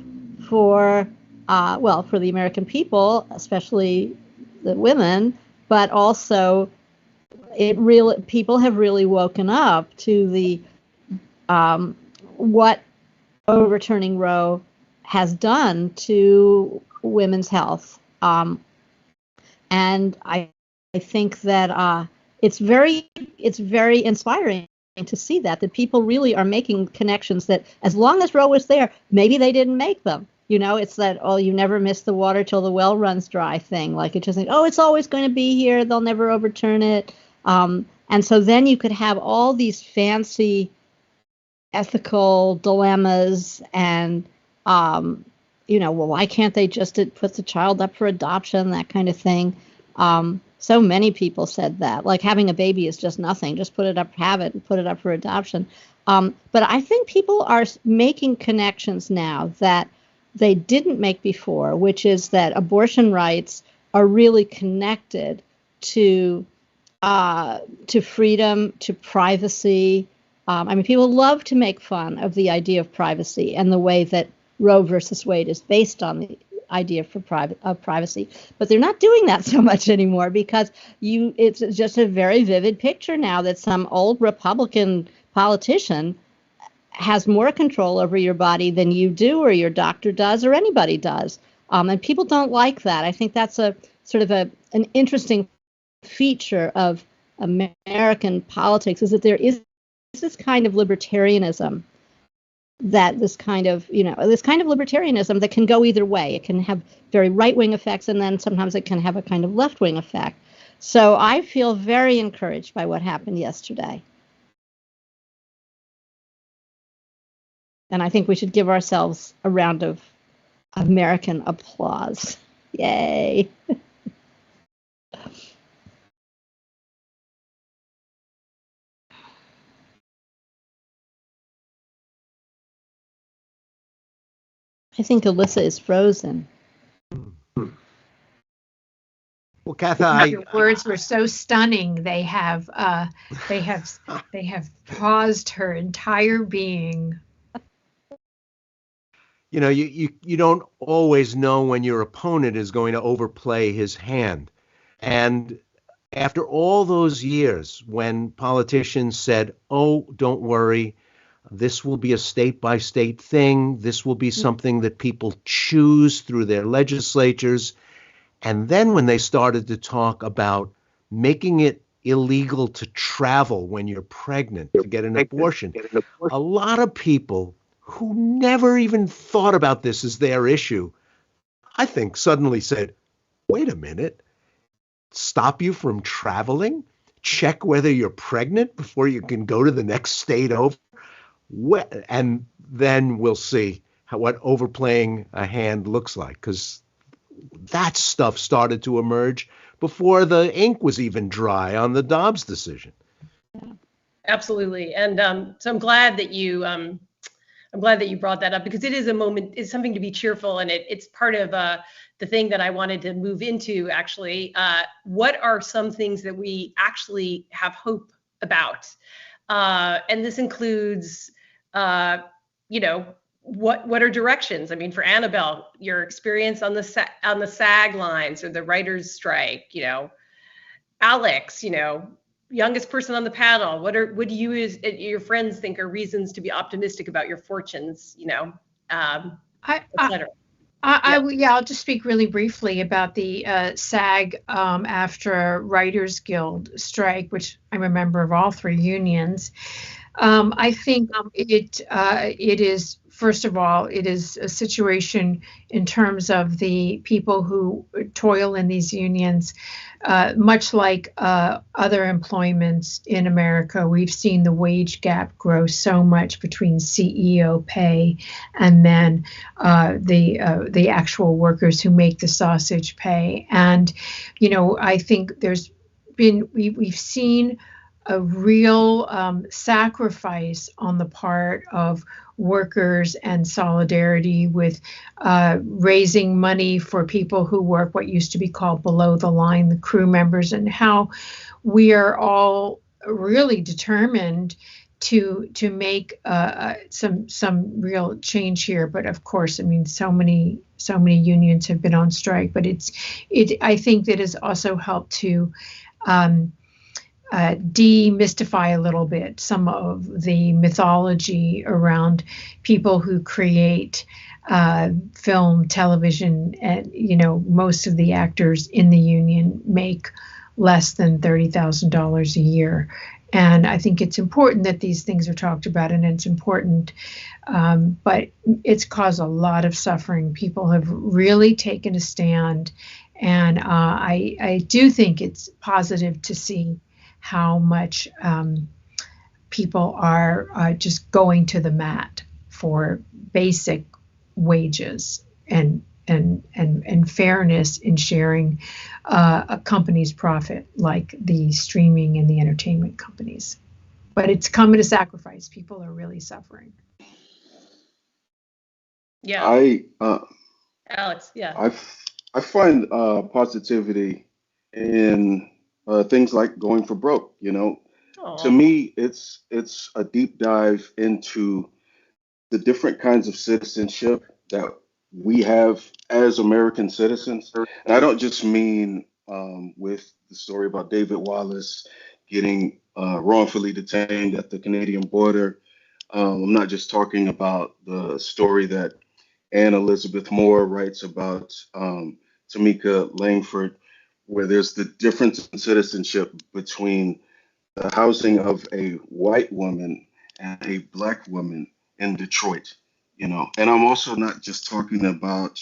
for the American people, especially the women, but also people have really woken up to the what overturning Roe has done to women's health, and I think that it's very inspiring to see that people really are making connections that as long as Roe was there, maybe they didn't make them. You know, it's that, oh, you never miss the water till the well runs dry thing. Like, it just think, oh, it's always going to be here. They'll never overturn it. And so then you could have all these fancy ethical dilemmas and, well, why can't they just put the child up for adoption, that kind of thing. So many people said that, like, having a baby is just nothing. Just put it up, have it, and put it up for adoption. But I think people are making connections now that they didn't make before, which is that abortion rights are really connected to freedom, to privacy. People love to make fun of the idea of privacy and the way that Roe versus Wade is based on the idea of privacy, but they're not doing that so much anymore because it's just a very vivid picture now that some old Republican politician has more control over your body than you do, or your doctor does, or anybody does. And people don't like that. I think that's a sort of an interesting feature of American politics, is that there is this kind of libertarianism, this kind of libertarianism that can go either way. It can have very right-wing effects, and then sometimes it can have a kind of left-wing effect. So I feel very encouraged by what happened yesterday. And I think we should give ourselves a round of American applause. Yay. I think Alyssa is frozen. Well, Katha, Your words were so stunning. They have paused her entire being. You don't always know when your opponent is going to overplay his hand. And after all those years when politicians said, oh, don't worry, this will be a state-by-state thing, this will be something that people choose through their legislatures, and then when they started to talk about making it illegal to travel when you're pregnant to get an abortion, a lot of people who never even thought about this as their issue, I think suddenly said, wait a minute, stop you from traveling, check whether you're pregnant before you can go to the next state over. And then we'll see what overplaying a hand looks like, because that stuff started to emerge before the ink was even dry on the Dobbs decision. Absolutely. And so I'm glad that you brought that up, because it is a moment, it's something to be cheerful, and it's part of the thing that I wanted to move into, actually. What are some things that we actually have hope about? And this includes, what are directions? I mean, for Annabelle, your experience on the SAG lines or the writers' strike, Alex, youngest person on the panel, what do you as your friends think are reasons to be optimistic about your fortunes, etc. I'll just speak really briefly about the SAG after Writers Guild strike, which I'm a member of all three unions. I think it is, first of all, it is a situation in terms of the people who toil in these unions, much like other employments in America. We've seen the wage gap grow so much between CEO pay and then the actual workers who make the sausage pay. And, I think we've seen a real sacrifice on the part of workers and solidarity with raising money for people who work what used to be called below the line, the crew members, and how we are all really determined to make some real change here. But of course, I mean, so many unions have been on strike, but I think that has also helped to demystify a little bit some of the mythology around people who create film, television, and most of the actors in the union make less than $30,000 a year. And I think it's important that these things are talked about, and it's important, but it's caused a lot of suffering. People have really taken a stand, and I do think it's positive to see how much people are just going to the mat for basic wages and fairness in sharing a company's profit, like the streaming and the entertainment companies. But it's come at a sacrifice. People are really suffering. Yeah. Alex, yeah. I find positivity in things like going for broke. To me, it's a deep dive into the different kinds of citizenship that we have as American citizens. And I don't just mean with the story about David Wallis getting wrongfully detained at the Canadian border. I'm not just talking about the story that Anne Elizabeth Moore writes about Tamika Langford, where there's the difference in citizenship between the housing of a white woman and a black woman in Detroit, And I'm also not just talking about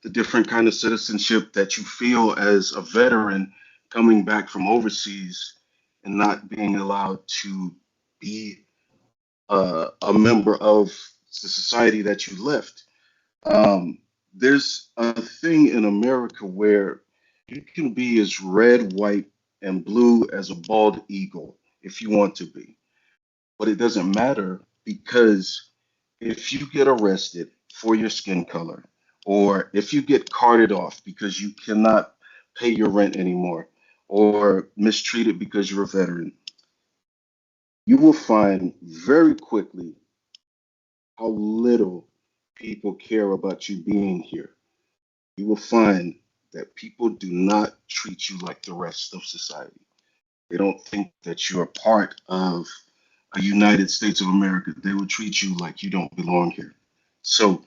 the different kind of citizenship that you feel as a veteran coming back from overseas and not being allowed to be a member of the society that you left. There's a thing in America where you can be as red, white, and blue as a bald eagle if you want to be. But it doesn't matter, because if you get arrested for your skin color, or if you get carted off because you cannot pay your rent anymore, or mistreated because you're a veteran, you will find very quickly how little people care about you being here. You will find that people do not treat you like the rest of society. They don't think that you're part of a United States of America. They will treat you like you don't belong here. So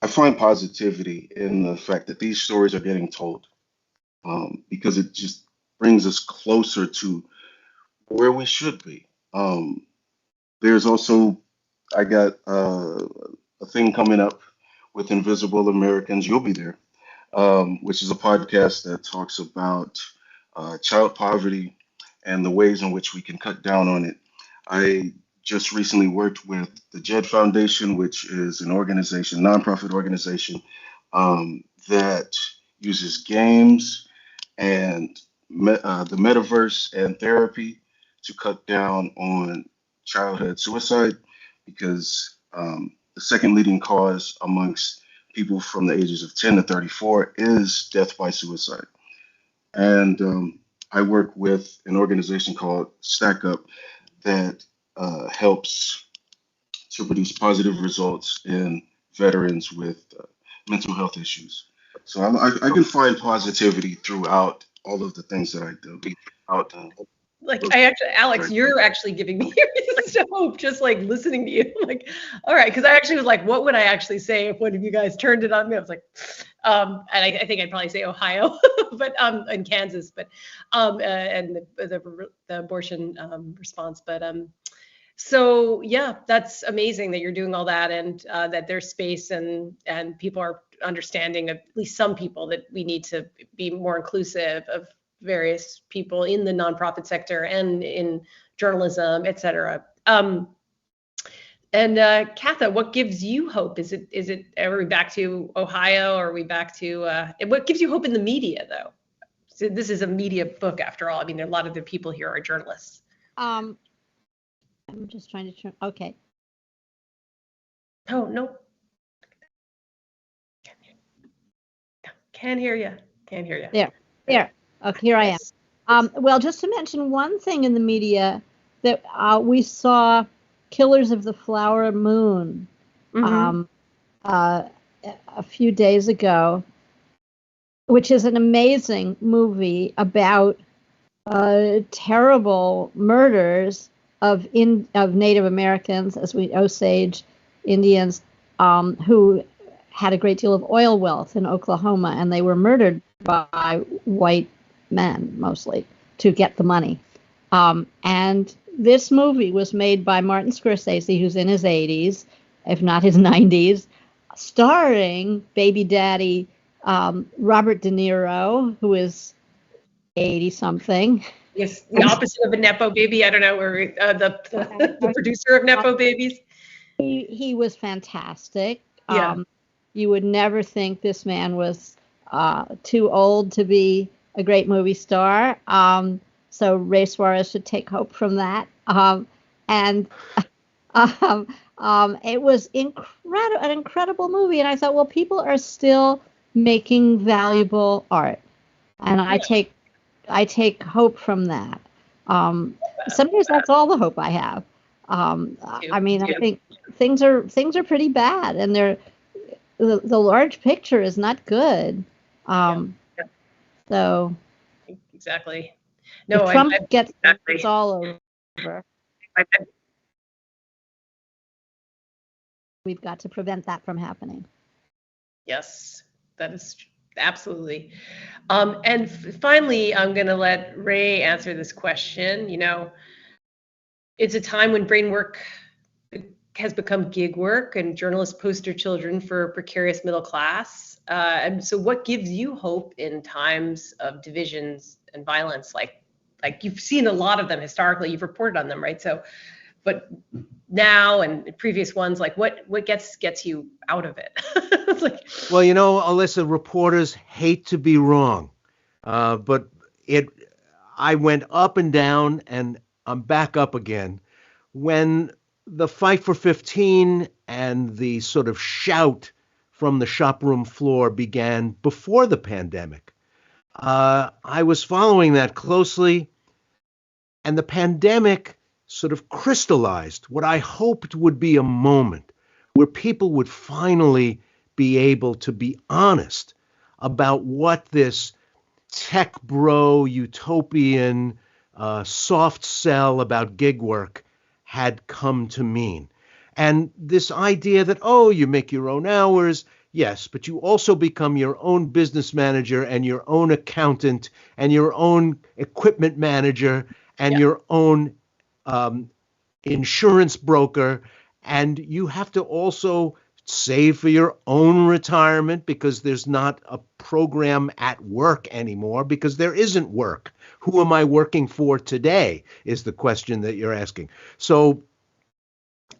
I find positivity in the fact that these stories are getting told, because it just brings us closer to where we should be. There's also, I got a thing coming up with Invisible Americans. You'll be there. which is a podcast that talks about child poverty and the ways in which we can cut down on it. I just recently worked with the JED Foundation, which is an organization, nonprofit organization, that uses games and the metaverse and therapy to cut down on childhood suicide, because the second leading cause amongst people from the ages of 10 to 34 is death by suicide. And I work with an organization called Stack Up that helps to produce positive results in veterans with mental health issues. So I can find positivity throughout all of the things that I do. Like Alex, you're actually giving me some hope just like listening to you. Like, all right, because I actually was like, what would I actually say if one of you guys turned it on me? I was like, and I think I'd probably say Ohio, but and Kansas, but and the abortion response, but so yeah, that's amazing that you're doing all that, and that there's space and people are understanding, at least some people, that we need to be more inclusive of various people in the nonprofit sector and in journalism, et cetera. And Katha, what gives you hope? Is it are we back to Ohio, or are we back to what gives you hope in the media, though? So this is a media book after all. I mean, a lot of the people here are journalists. I'm just trying to turn. Okay. Oh no. Can't hear you. Can't hear you. There. Okay, here I am. Well, just to mention one thing in the media, that we saw Killers of the Flower Moon a few days ago, which is an amazing movie about terrible murders of Native Americans, as we Osage Indians, who had a great deal of oil wealth in Oklahoma, and they were murdered by white men mostly to get the money. And this movie was made by Martin Scorsese, who's in his 80s, if not his 90s, starring baby daddy Robert De Niro, who is 80-something. Yes, the opposite of a Nepo baby. I don't know, or the producer of Nepo babies. He was fantastic. Yeah. You would never think this man was too old to be a great movie star. So Ray Suarez should take hope from that. And it was an incredible movie. And I thought, well, people are still making valuable art, and I take hope from that. Sometimes that's all the hope I have. I mean, I think things are pretty bad, and the large picture is not good. So exactly. No, if Trump gets it's all over. We've got to prevent that from happening. Yes, that is absolutely. And finally, I'm going to let Ray answer this question. You know, it's a time when brain work has become gig work, and journalists poster children for precarious middle class. And so what gives you hope in times of divisions and violence? Like you've seen a lot of them historically, you've reported on them, right? So, but now and previous ones, like what gets you out of it? It's like, well, you know, Alyssa, reporters hate to be wrong, but I went up and down, and I'm back up again when the Fight for 15 and the sort of shout from the shop room floor began before the pandemic. I was following that closely, and the pandemic sort of crystallized what I hoped would be a moment where people would finally be able to be honest about what this tech bro utopian soft sell about gig work had come to mean. And this idea that, oh, you make your own hours, yes, but you also become your own business manager and your own accountant and your own equipment manager and your own insurance broker. And you have to also save for your own retirement because there's not a program at work anymore because there isn't work. Who am I working for today is the question that you're asking. So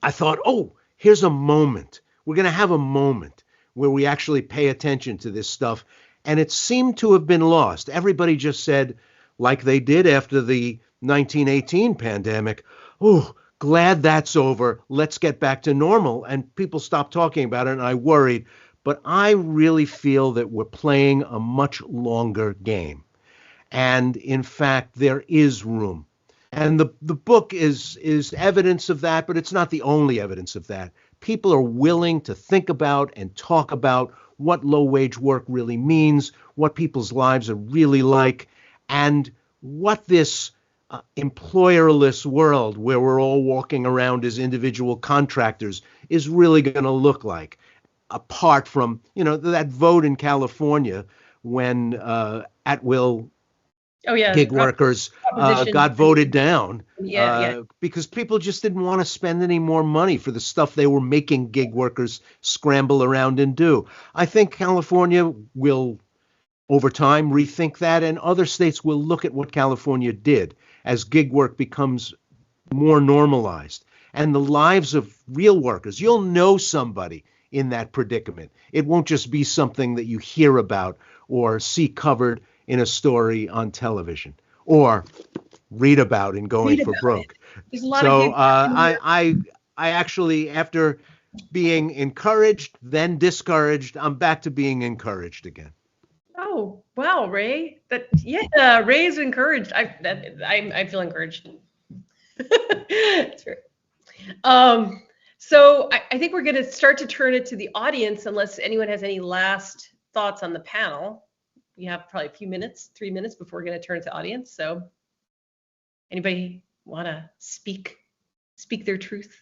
I thought, oh, here's a moment. We're going to have a moment where we actually pay attention to this stuff. And it seemed to have been lost. Everybody just said, like they did after the 1918 pandemic, oh, glad that's over. Let's get back to normal. And people stopped talking about it, and I worried. But I really feel that we're playing a much longer game. And in fact, there is room. And the book is evidence of that, but it's not the only evidence of that. People are willing to think about and talk about what low-wage work really means, what people's lives are really like, and what this employerless world where we're all walking around as individual contractors is really going to look like, apart from, that vote in California when at-will gig workers got voted down because people just didn't want to spend any more money for the stuff they were making gig workers scramble around and do. I think California will, over time, rethink that, and other states will look at what California did as gig work becomes more normalized. And the lives of real workers, you'll know somebody in that predicament. It won't just be something that you hear about or see covered in a story on television or read about in Going for Broke. So I actually, after being encouraged, then discouraged, I'm back to being encouraged again. Oh, wow, Ray. Ray is encouraged. I feel encouraged. That's great. So I think we're going to start to turn it to the audience, unless anyone has any last thoughts on the panel. We have probably a few minutes, 3 minutes, before we're going to turn it to audience. So anybody want to speak their truth?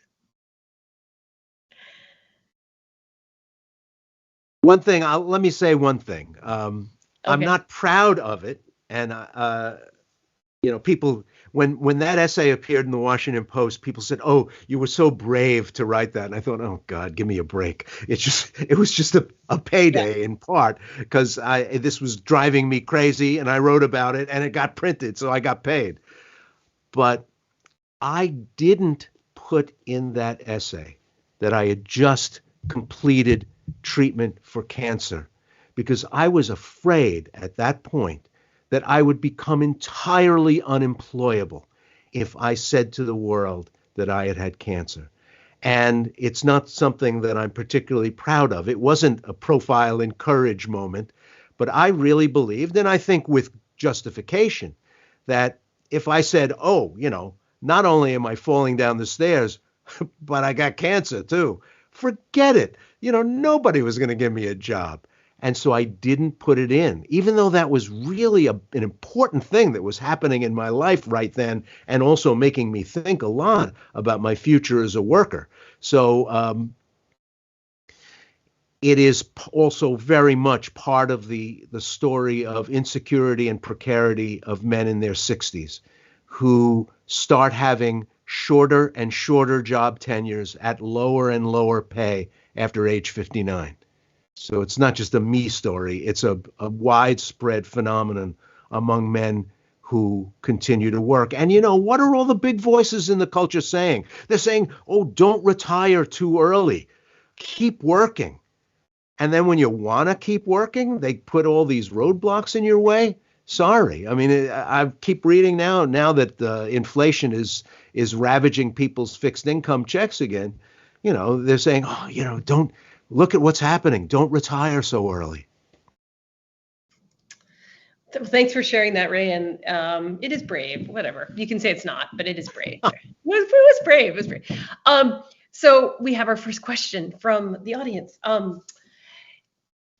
Let me say one thing. I'm not proud of it. And, people, when that essay appeared in the Washington Post, people said, oh, you were so brave to write that. And I thought, oh, God, give me a break. It was just a payday in part because this was driving me crazy and I wrote about it and it got printed. So I got paid. But I didn't put in that essay that I had just completed treatment for cancer because I was afraid at that point that I would become entirely unemployable if I said to the world that I had had cancer. And it's not something that I'm particularly proud of. It wasn't a profile in courage moment, but I really believed, and I think with justification, that if I said, oh, not only am I falling down the stairs, but I got cancer too, forget it. Nobody was going to give me a job. And so I didn't put it in, even though that was really an important thing that was happening in my life right then, and also making me think a lot about my future as a worker. So it is also very much part of the story of insecurity and precarity of men in their 60s who start having shorter and shorter job tenures at lower and lower pay after age 59. So it's not just a me story. It's a widespread phenomenon among men who continue to work. And what are all the big voices in the culture saying? They're saying, oh, don't retire too early. Keep working. And then when you want to keep working, they put all these roadblocks in your way. Sorry. I mean, I keep reading now that inflation is ravaging people's fixed income checks again. They're saying, oh, don't look at what's happening. Don't retire so early. Thanks for sharing that, Ray. And it is brave, whatever. You can say it's not, but it is brave. It was brave. It was brave. So we have our first question from the audience.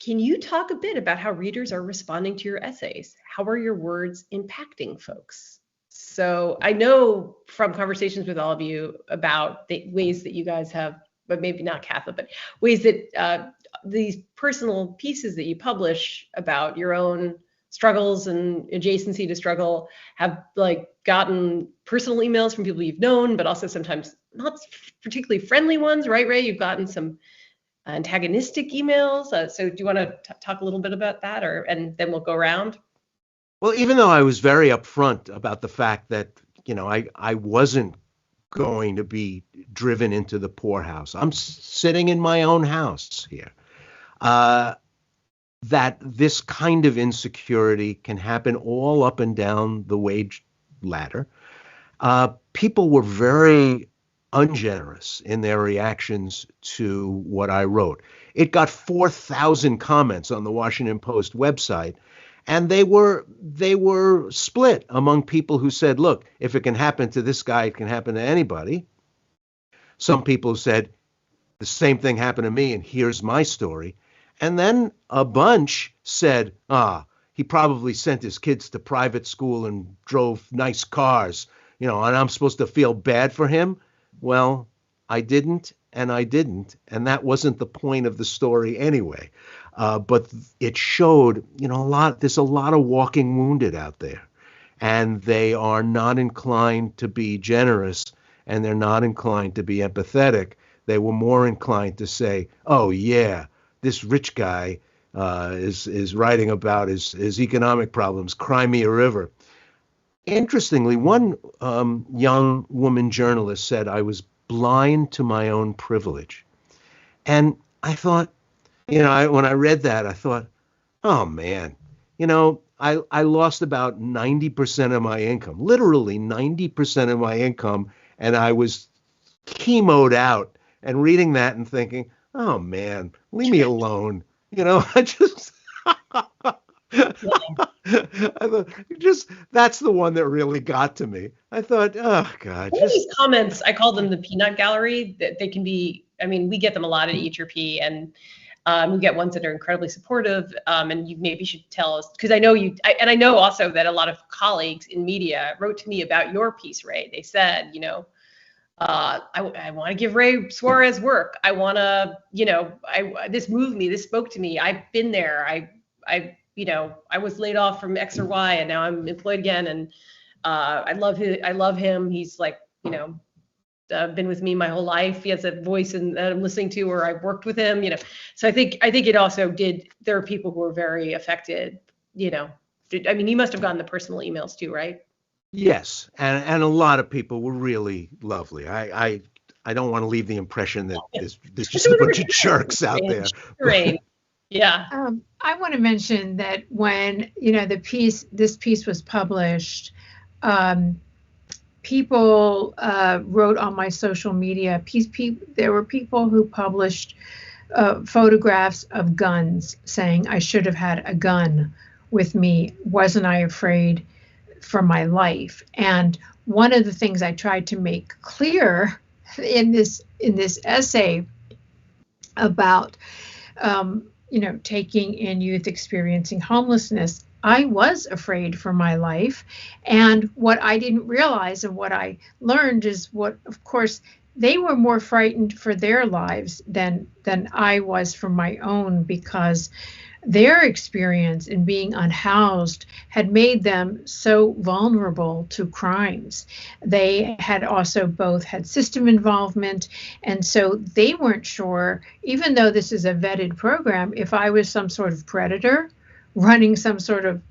Can you talk a bit about how readers are responding to your essays? How are your words impacting folks? So I know from conversations with all of you about the ways that you guys have, but maybe not Katha, but ways that these personal pieces that you publish about your own struggles and adjacency to struggle have gotten personal emails from people you've known, but also sometimes not particularly friendly ones, right, Ray? You've gotten some antagonistic emails. So do you want to talk a little bit about that, and then we'll go around? Well, even though I was very upfront about the fact that, I wasn't going to be driven into the poorhouse. I'm sitting in my own house here. That this kind of insecurity can happen all up and down the wage ladder. People were very ungenerous in their reactions to what I wrote. It got 4,000 comments on the Washington Post website, and they were split among people who said, look, if it can happen to this guy, it can happen to anybody. Some people said, the same thing happened to me, and here's my story. And then a bunch said, he probably sent his kids to private school and drove nice cars, and I'm supposed to feel bad for him. Well, I didn't, and that wasn't the point of the story anyway. But it showed, there's a lot of walking wounded out there, and they are not inclined to be generous, and they're not inclined to be empathetic. They were more inclined to say, oh yeah, this rich guy is writing about his economic problems. Cry me a river. Interestingly, one young woman journalist said I was blind to my own privilege. And I thought, when I read that, I thought, oh man, I lost about 90% of my income, literally 90% of my income. And I was chemoed out, and reading that and thinking, oh man, leave me alone. I just, I thought, that's the one that really got to me. I thought, oh God. These comments, I call them the peanut gallery. That they can be, we get them a lot at EHRP, and we get ones that are incredibly supportive. And you maybe should tell us, because I know and I know also that a lot of colleagues in media wrote to me about your piece, Ray. They said, I want to give Ray Suarez work. I want to, this moved me. This spoke to me. I've been there. I was laid off from X or Y, and now I'm employed again. And I love him. He's like, been with me my whole life. He has a voice that I'm listening to, or I've worked with him. So I think it also did. There are people who were very affected. You must have gotten the personal emails too, right? Yes, and a lot of people were really lovely. I don't want to leave the impression that there's just a bunch of jerks out there. Right. Yeah. I want to mention that when this piece was published, people wrote on my social media. There were people who published photographs of guns, saying I should have had a gun with me. Wasn't I afraid for my life? And one of the things I tried to make clear in this essay about taking in youth experiencing homelessness, I was afraid for my life. And what I didn't realize, and what I learned, is of course, they were more frightened for their lives than I was for my own, because their experience in being unhoused had made them so vulnerable to crimes. They had also both had system involvement, and so they weren't sure, even though this is a vetted program, if I was some sort of predator running some sort of,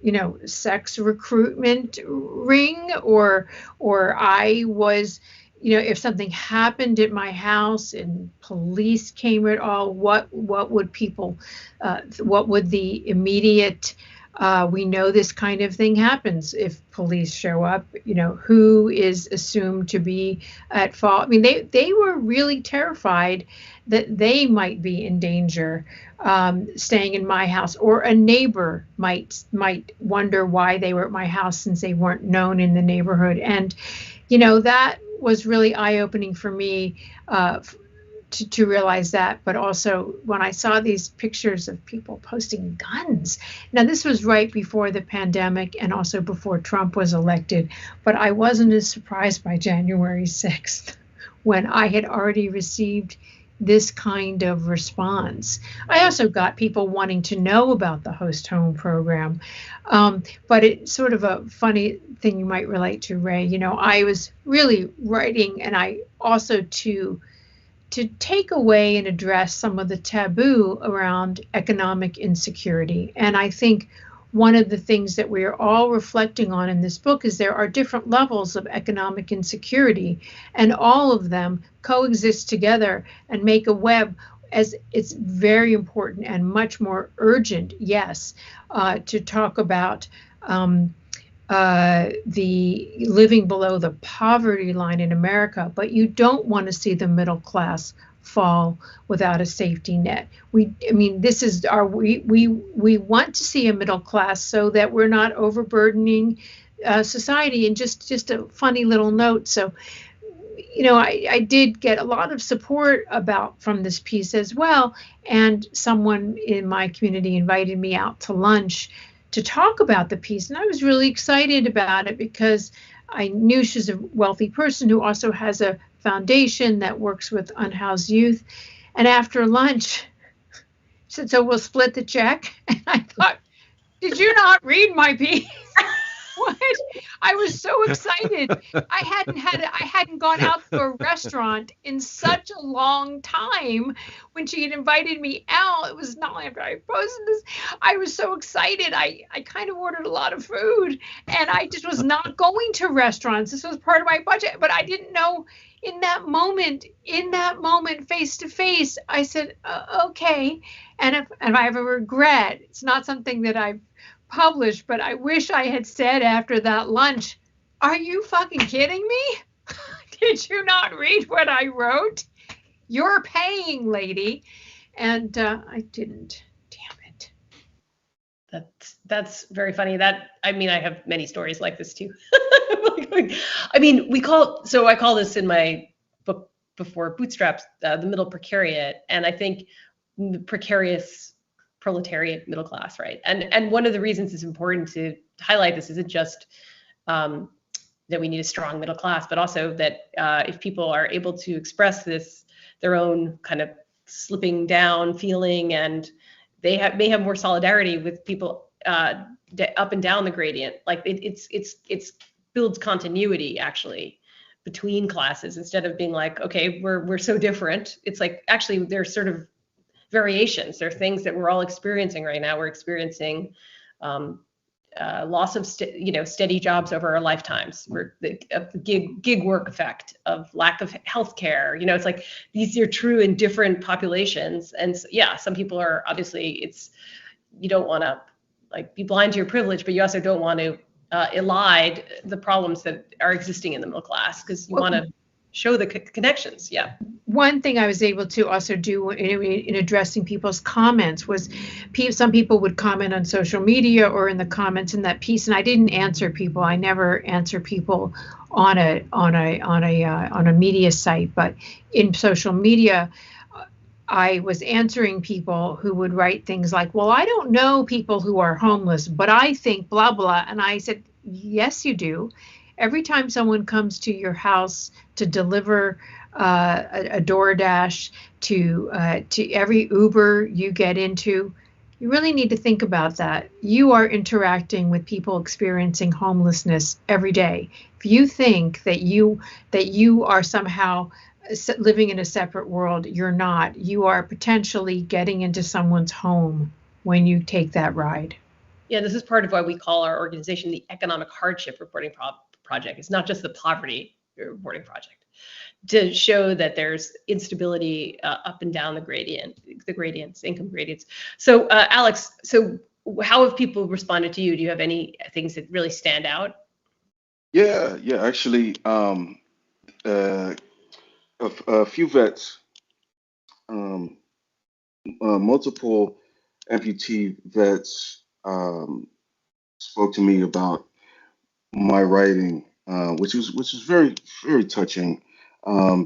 sex recruitment ring, or I was, if something happened at my house and police came at all, what would people, what would the immediate, we know this kind of thing happens if police show up, who is assumed to be at fault? They were really terrified that they might be in danger staying in my house, or a neighbor might wonder why they were at my house since they weren't known in the neighborhood. And, that was really eye-opening for me to realize that. But also when I saw these pictures of people posting guns. Now, this was right before the pandemic and also before Trump was elected, but I wasn't as surprised by January 6th when I had already received this kind of response. I also got people wanting to know about the host home program, but it's sort of a funny thing you might relate to, Ray. I was really writing, and I also to to take away and address some of the taboo around economic insecurity. And I think one of the things that we are all reflecting on in this book is there are different levels of economic insecurity, and all of them coexist together and make a web. As it's very important and much more urgent, yes, to talk about the living below the poverty line in America, but you don't want to see the middle class fall without a safety net. This is we want to see a middle class so that we're not overburdening society. And just a funny little note. So, I did get a lot of support from this piece as well. And someone in my community invited me out to lunch to talk about the piece. And I was really excited about it because I knew she's a wealthy person who also has a foundation that works with unhoused youth. And after lunch, she said, "So we'll split the check." And I thought, did you not read my piece? What? I was so excited. I hadn't gone out to a restaurant in such a long time. When she had invited me out, it was not after I posted this. I was so excited. I kind of ordered a lot of food, and I just was not going to restaurants. This was part of my budget, but I didn't know in that moment, face to face, I said, okay. And if I have a regret, it's not something that I've published, but I wish I had said after that lunch, "Are you fucking kidding me? Did you not read what I wrote? You're paying, lady." And I didn't. Damn it. That's very funny. I have many stories like this too. I call this in my book before Bootstraps, the middle precariat, and I think the precarious proletariat middle class, right? And one of the reasons it's important to highlight this isn't just that we need a strong middle class, but also that if people are able to express their own kind of slipping down feeling, and they may have more solidarity with people up and down the gradient. Like it's builds continuity actually between classes, instead of being like, okay, we're so different. It's like actually there's sort of variations. There are things that we're all experiencing right now. We're experiencing loss of steady jobs over our lifetimes. We're the gig work effect of lack of healthcare. It's like these are true in different populations. And some people are obviously you don't want to like be blind to your privilege, but you also don't want to elide the problems that are existing in the middle class, because you want to show the connections. Yeah. One thing I was able to also do in addressing people's comments was some people would comment on social media or in the comments in that piece, and I didn't answer people. I never answer people on a media site, but in social media, I was answering people who would write things like, "Well, I don't know people who are homeless, but I think blah, blah." And I said, yes, you do. Every time someone comes to your house to deliver a DoorDash, to every Uber you get into, you really need to think about that. You are interacting with people experiencing homelessness every day. If you think that you are somehow living in a separate world, you're not. You are potentially getting into someone's home when you take that ride. Yeah, this is part of why we call our organization the Economic Hardship Reporting Project. It's not just the Poverty Reporting Project, to show that there's instability up and down the gradients, income gradients. So Alex, so how have people responded to you? Do you have any things that really stand out? Yeah, actually, a few vets, multiple amputee vets spoke to me about my writing, which was very, very touching,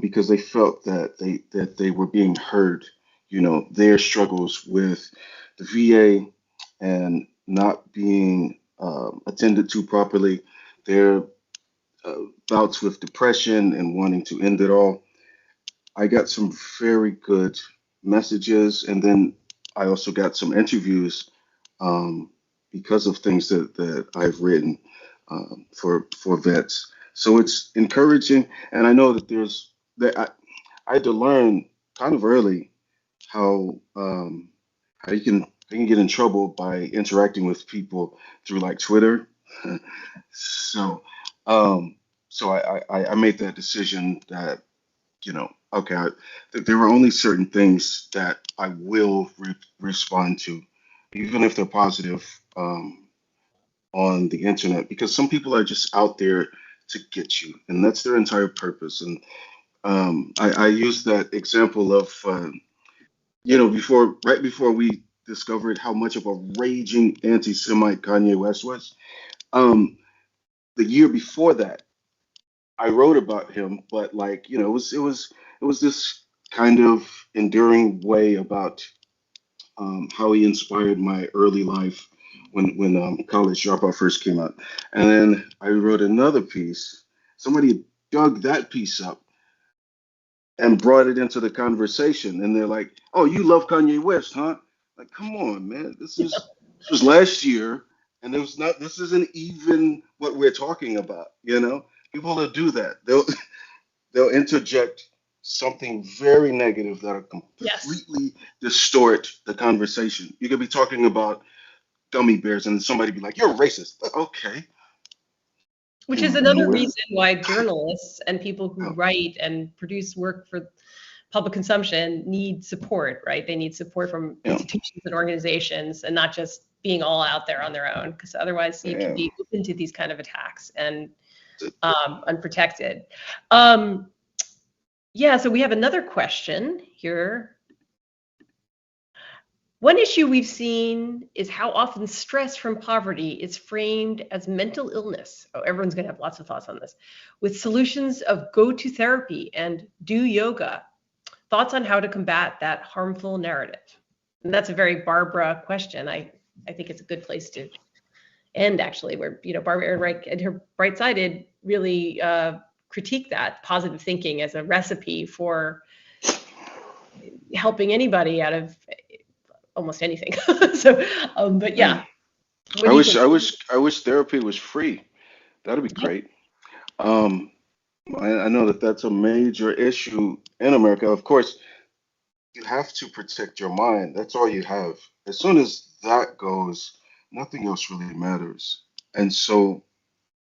because they felt that they were being heard. Their struggles with the VA and not being attended to properly, their bouts with depression and wanting to end it all. I got some very good messages, and then I also got some interviews because of things that I've written for vets. So it's encouraging, and I know that I had to learn kind of early how you can get in trouble by interacting with people through like Twitter. So um, so I made that decision that, okay, that there were only certain things that I will respond to, even if they're positive, on the internet, because some people are just out there to get you, and that's their entire purpose. And I use that example of, right before we discovered how much of a raging anti-Semite Kanye West was. Um, the year before that, I wrote about him, but like, it was this kind of enduring way about how he inspired my early life when College Dropout first came out. And then I wrote another piece. Somebody dug that piece up and brought it into the conversation, and they're like, "Oh, you love Kanye West, huh?" Like, come on, man. This was last year, and it was not. This isn't even what we're talking about. People will do that. They'll interject something very negative that'll Yes. completely distort the conversation. You could be talking about gummy bears, and somebody be like, "You're a racist." Okay, Which is and another we're reason why journalists and people who oh, write and produce work for public consumption need support, right? They need support from yeah, institutions and organizations, and not just being all out there on their own, because otherwise you can yeah. be open to these kind of attacks and Th- unprotected. Um, yeah, so we have another question here. One issue we've seen is how often stress from poverty is framed as mental illness. Oh, everyone's going to have lots of thoughts on this. With solutions of go to therapy and do yoga. Thoughts on how to combat that harmful narrative? And that's a very Barbara question. I think it's a good place to end, actually, where Barbara Ehrenreich and her Bright Sided really critique that positive thinking as a recipe for helping anybody out of almost anything. So, but yeah. yeah, what I do you wish think? I wish I wish therapy was free. That'd be Yep. great. Um, I know that that's a major issue in America. Of course, you have to protect your mind. That's all you have. As soon as that goes, nothing else really matters. And so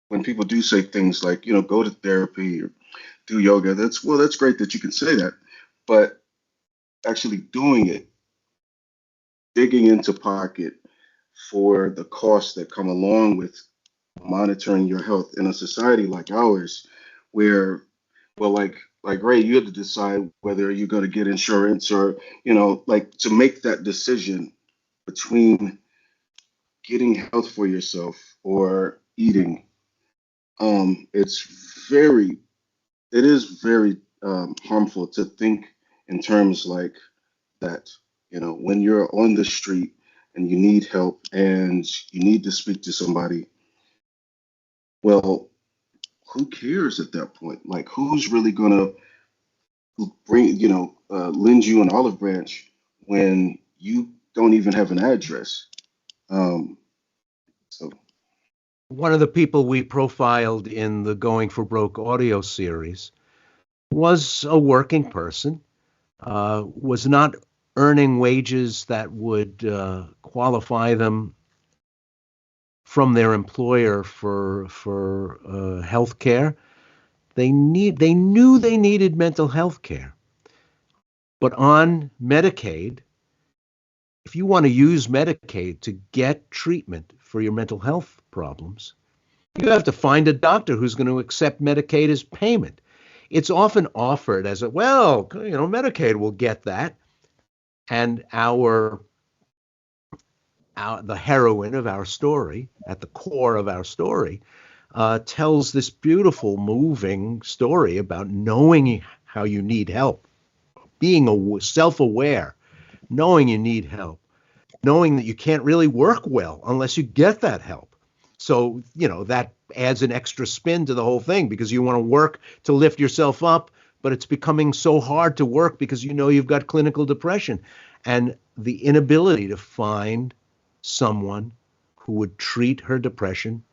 when people do say things like, go to therapy or do yoga, that's great that you can say that. But actually doing it, digging into pocket for the costs that come along with monitoring your health in a society like ours, where, well, like Ray, you have to decide whether you're going to get insurance or, like, to make that decision between getting health for yourself or eating. It's very, it is very harmful to think in terms like that. When you're on the street and you need help and you need to speak to somebody, well, who cares at that point? Like, who's really gonna lend you an olive branch when you don't even have an address? Um, so One of the people we profiled in the Going for Broke audio series was a working person, was not earning wages that would qualify them from their employer for health care. They knew they needed mental health care, but on Medicaid, if you want to use Medicaid to get treatment for your mental health problems, you have to find a doctor who's going to accept Medicaid as payment. It's often offered as Medicaid will get that. And the heroine of our story, at the core of our story, tells this beautiful, moving story about knowing how you need help, being self-aware, knowing you need help, knowing that you can't really work well unless you get that help. So, that adds an extra spin to the whole thing because you want to work to lift yourself up, but it's becoming so hard to work because you've got clinical depression and the inability to find someone who would treat her depression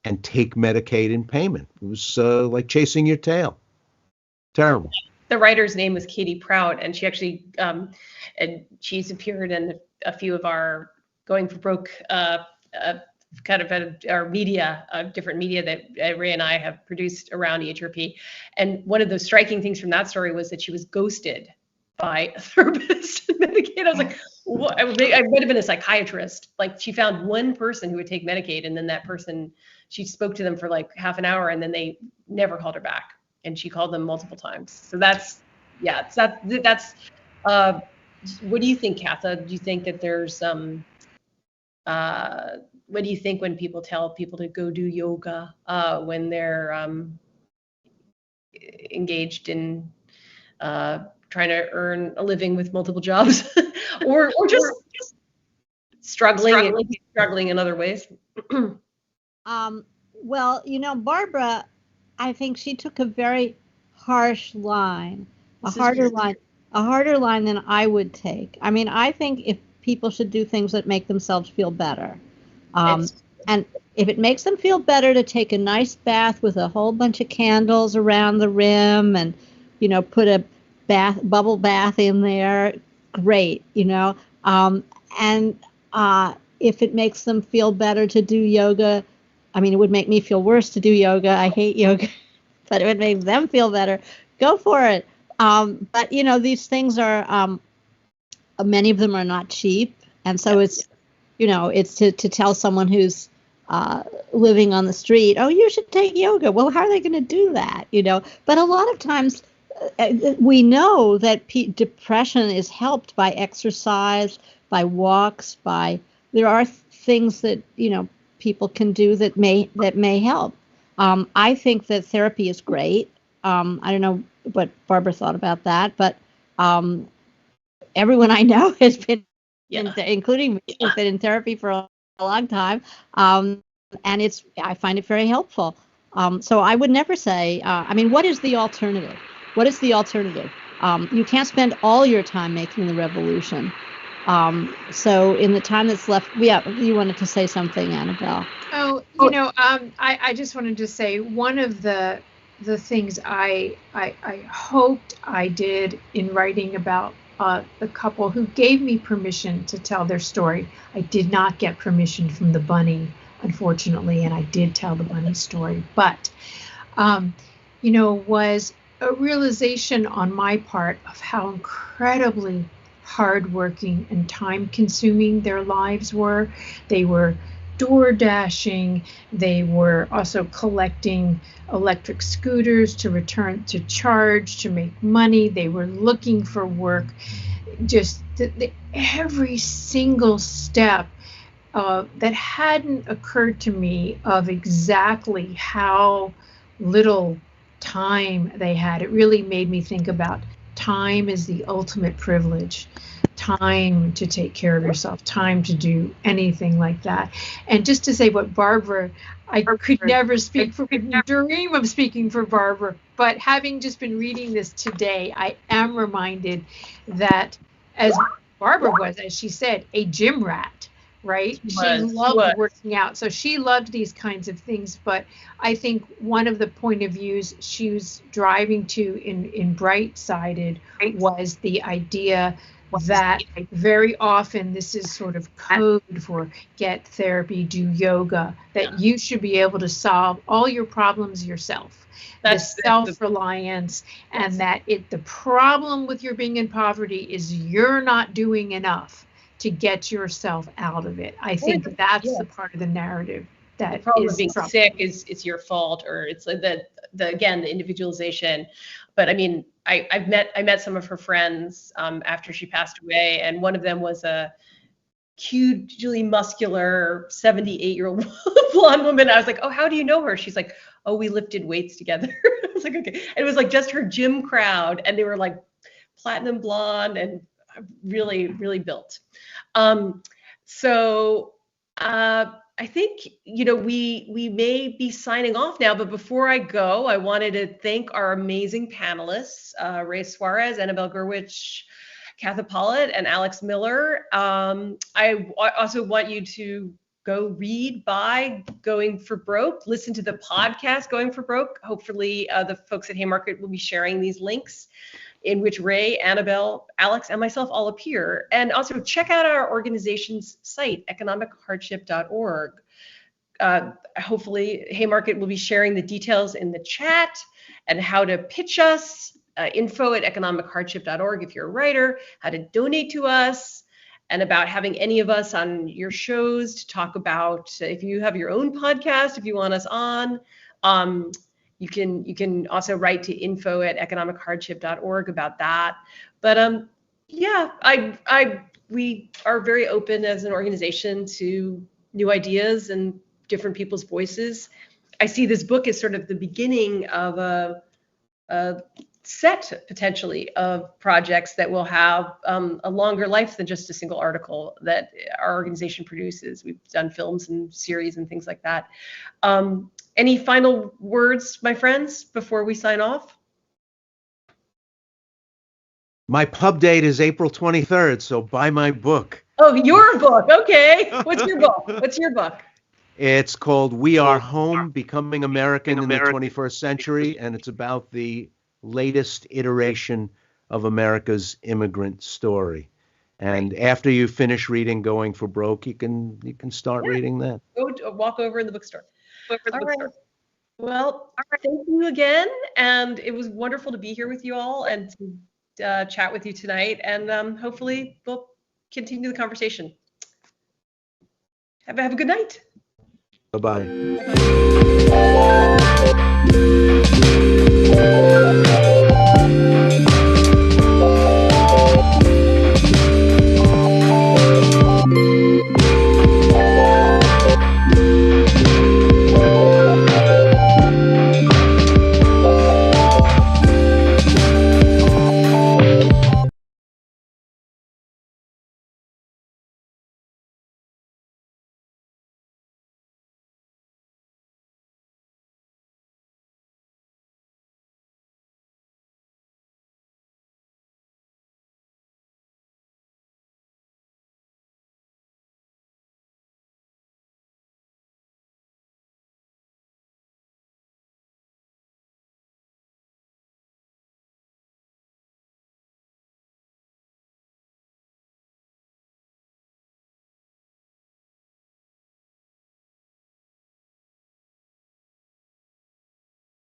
and take Medicaid in payment. It was like chasing your tail. Terrible. the writer's name was Katie Prout, and she actually and she's appeared in a few of our Going for Broke kind of our media, different media that Ray and I have produced around EHRP. And one of the striking things from that story was that she was ghosted by a therapist in Medicaid. I was like, what? I might have been a psychiatrist. Like, she found one person who would take Medicaid, and then that person, she spoke to them for like half an hour, and then they never called her back. And she called them multiple times. So that's what do you think, Katha? Do you think that there's what do you think when people tell people to go do yoga when they're engaged in trying to earn a living with multiple jobs, or just struggling in other ways? Well, Barbara, I think she took a very harsh line, a harder line than I would take. I mean, I think if people should do things that make themselves feel better. And if it makes them feel better to take a nice bath with a whole bunch of candles around the rim and, put a bubble bath in there, great, and if it makes them feel better to do yoga, I mean, it would make me feel worse to do yoga. I hate yoga, but it would make them feel better. Go for it. But, these things are, many of them are not cheap. And so it's to tell someone who's living on the street, oh, you should take yoga. Well, how are they going to do that? But a lot of times we know that depression is helped by exercise, by walks, there are things that, people can do that may help. I think that therapy is great. I don't know what Barbara thought about that, but everyone I know has been, including me, has been in therapy for a long time, and I find it very helpful. So I would never say, what is the alternative? What is the alternative? You can't spend all your time making the revolution. So in the time that's left, you wanted to say something, Annabelle. I just wanted to say one of the things I hoped I did in writing about the couple who gave me permission to tell their story. I did not get permission from the bunny, unfortunately, and I did tell the bunny story. But, was a realization on my part of how incredibly hardworking and time-consuming their lives were. They were door dashing. They were also collecting electric scooters to return to charge to make money. They were looking for work. Just every single step that hadn't occurred to me of exactly how little time they had. It really made me think about time is the ultimate privilege. Time to take care of yourself, time to do anything like that. And just to say what Barbara, I could never dream of speaking for Barbara, but having just been reading this today, I am reminded that as Barbara was, as she said, a gym rat, right? She loved working out. So she loved these kinds of things. But I think one of the point of views she was driving to in Bright-Sided was the idea that very often this is sort of code for get therapy, do yoga, that you should be able to solve all your problems yourself. That's the self-reliance, and that the problem with your being in poverty is you're not doing enough to get yourself out of it. I think that's the part of the narrative that the problem is being sick is your fault, or it's the individualization. But I mean, I met some of her friends after she passed away, and one of them was a hugely muscular 78-year-old blonde woman. I was like, oh, how do you know her? She's like, oh, we lifted weights together. I was like, okay. And it was like just her gym crowd, and they were like platinum blonde and really, really built. I think, we may be signing off now, but before I go, I wanted to thank our amazing panelists, Ray Suarez, Annabelle Gurwitch, Katha Pollitt, and Alex Miller. I also want you to go read, buy Going for Broke, listen to the podcast Going for Broke. Hopefully the folks at Haymarket will be sharing these links in which Ray, Annabelle, Alex, and myself all appear. And also check out our organization's site, economichardship.org. Hopefully Haymarket will be sharing the details in the chat and how to pitch us, info@economichardship.org if you're a writer, how to donate to us, and about having any of us on your shows to talk about if you have your own podcast, if you want us on. You can also write to info@economichardship.org about that. But yeah, we are very open as an organization to new ideas and different people's voices. I see this book as sort of the beginning of a set potentially of projects that will have a longer life than just a single article that our organization produces. We've done films and series and things like that. Any final words, my friends, before we sign off? My pub date is April 23rd, so buy my book. Oh, your book. Okay. What's your book? What's your book? It's called We Are Home, Becoming American in the 21st Century, and it's about the latest iteration of America's immigrant story. And after you finish reading Going for Broke, you can start reading that. Go walk over in the bookstore. All right. Well, thank you again, and it was wonderful to be here with you all and to chat with you tonight. And hopefully we'll continue the conversation. Have a good night. Bye-bye.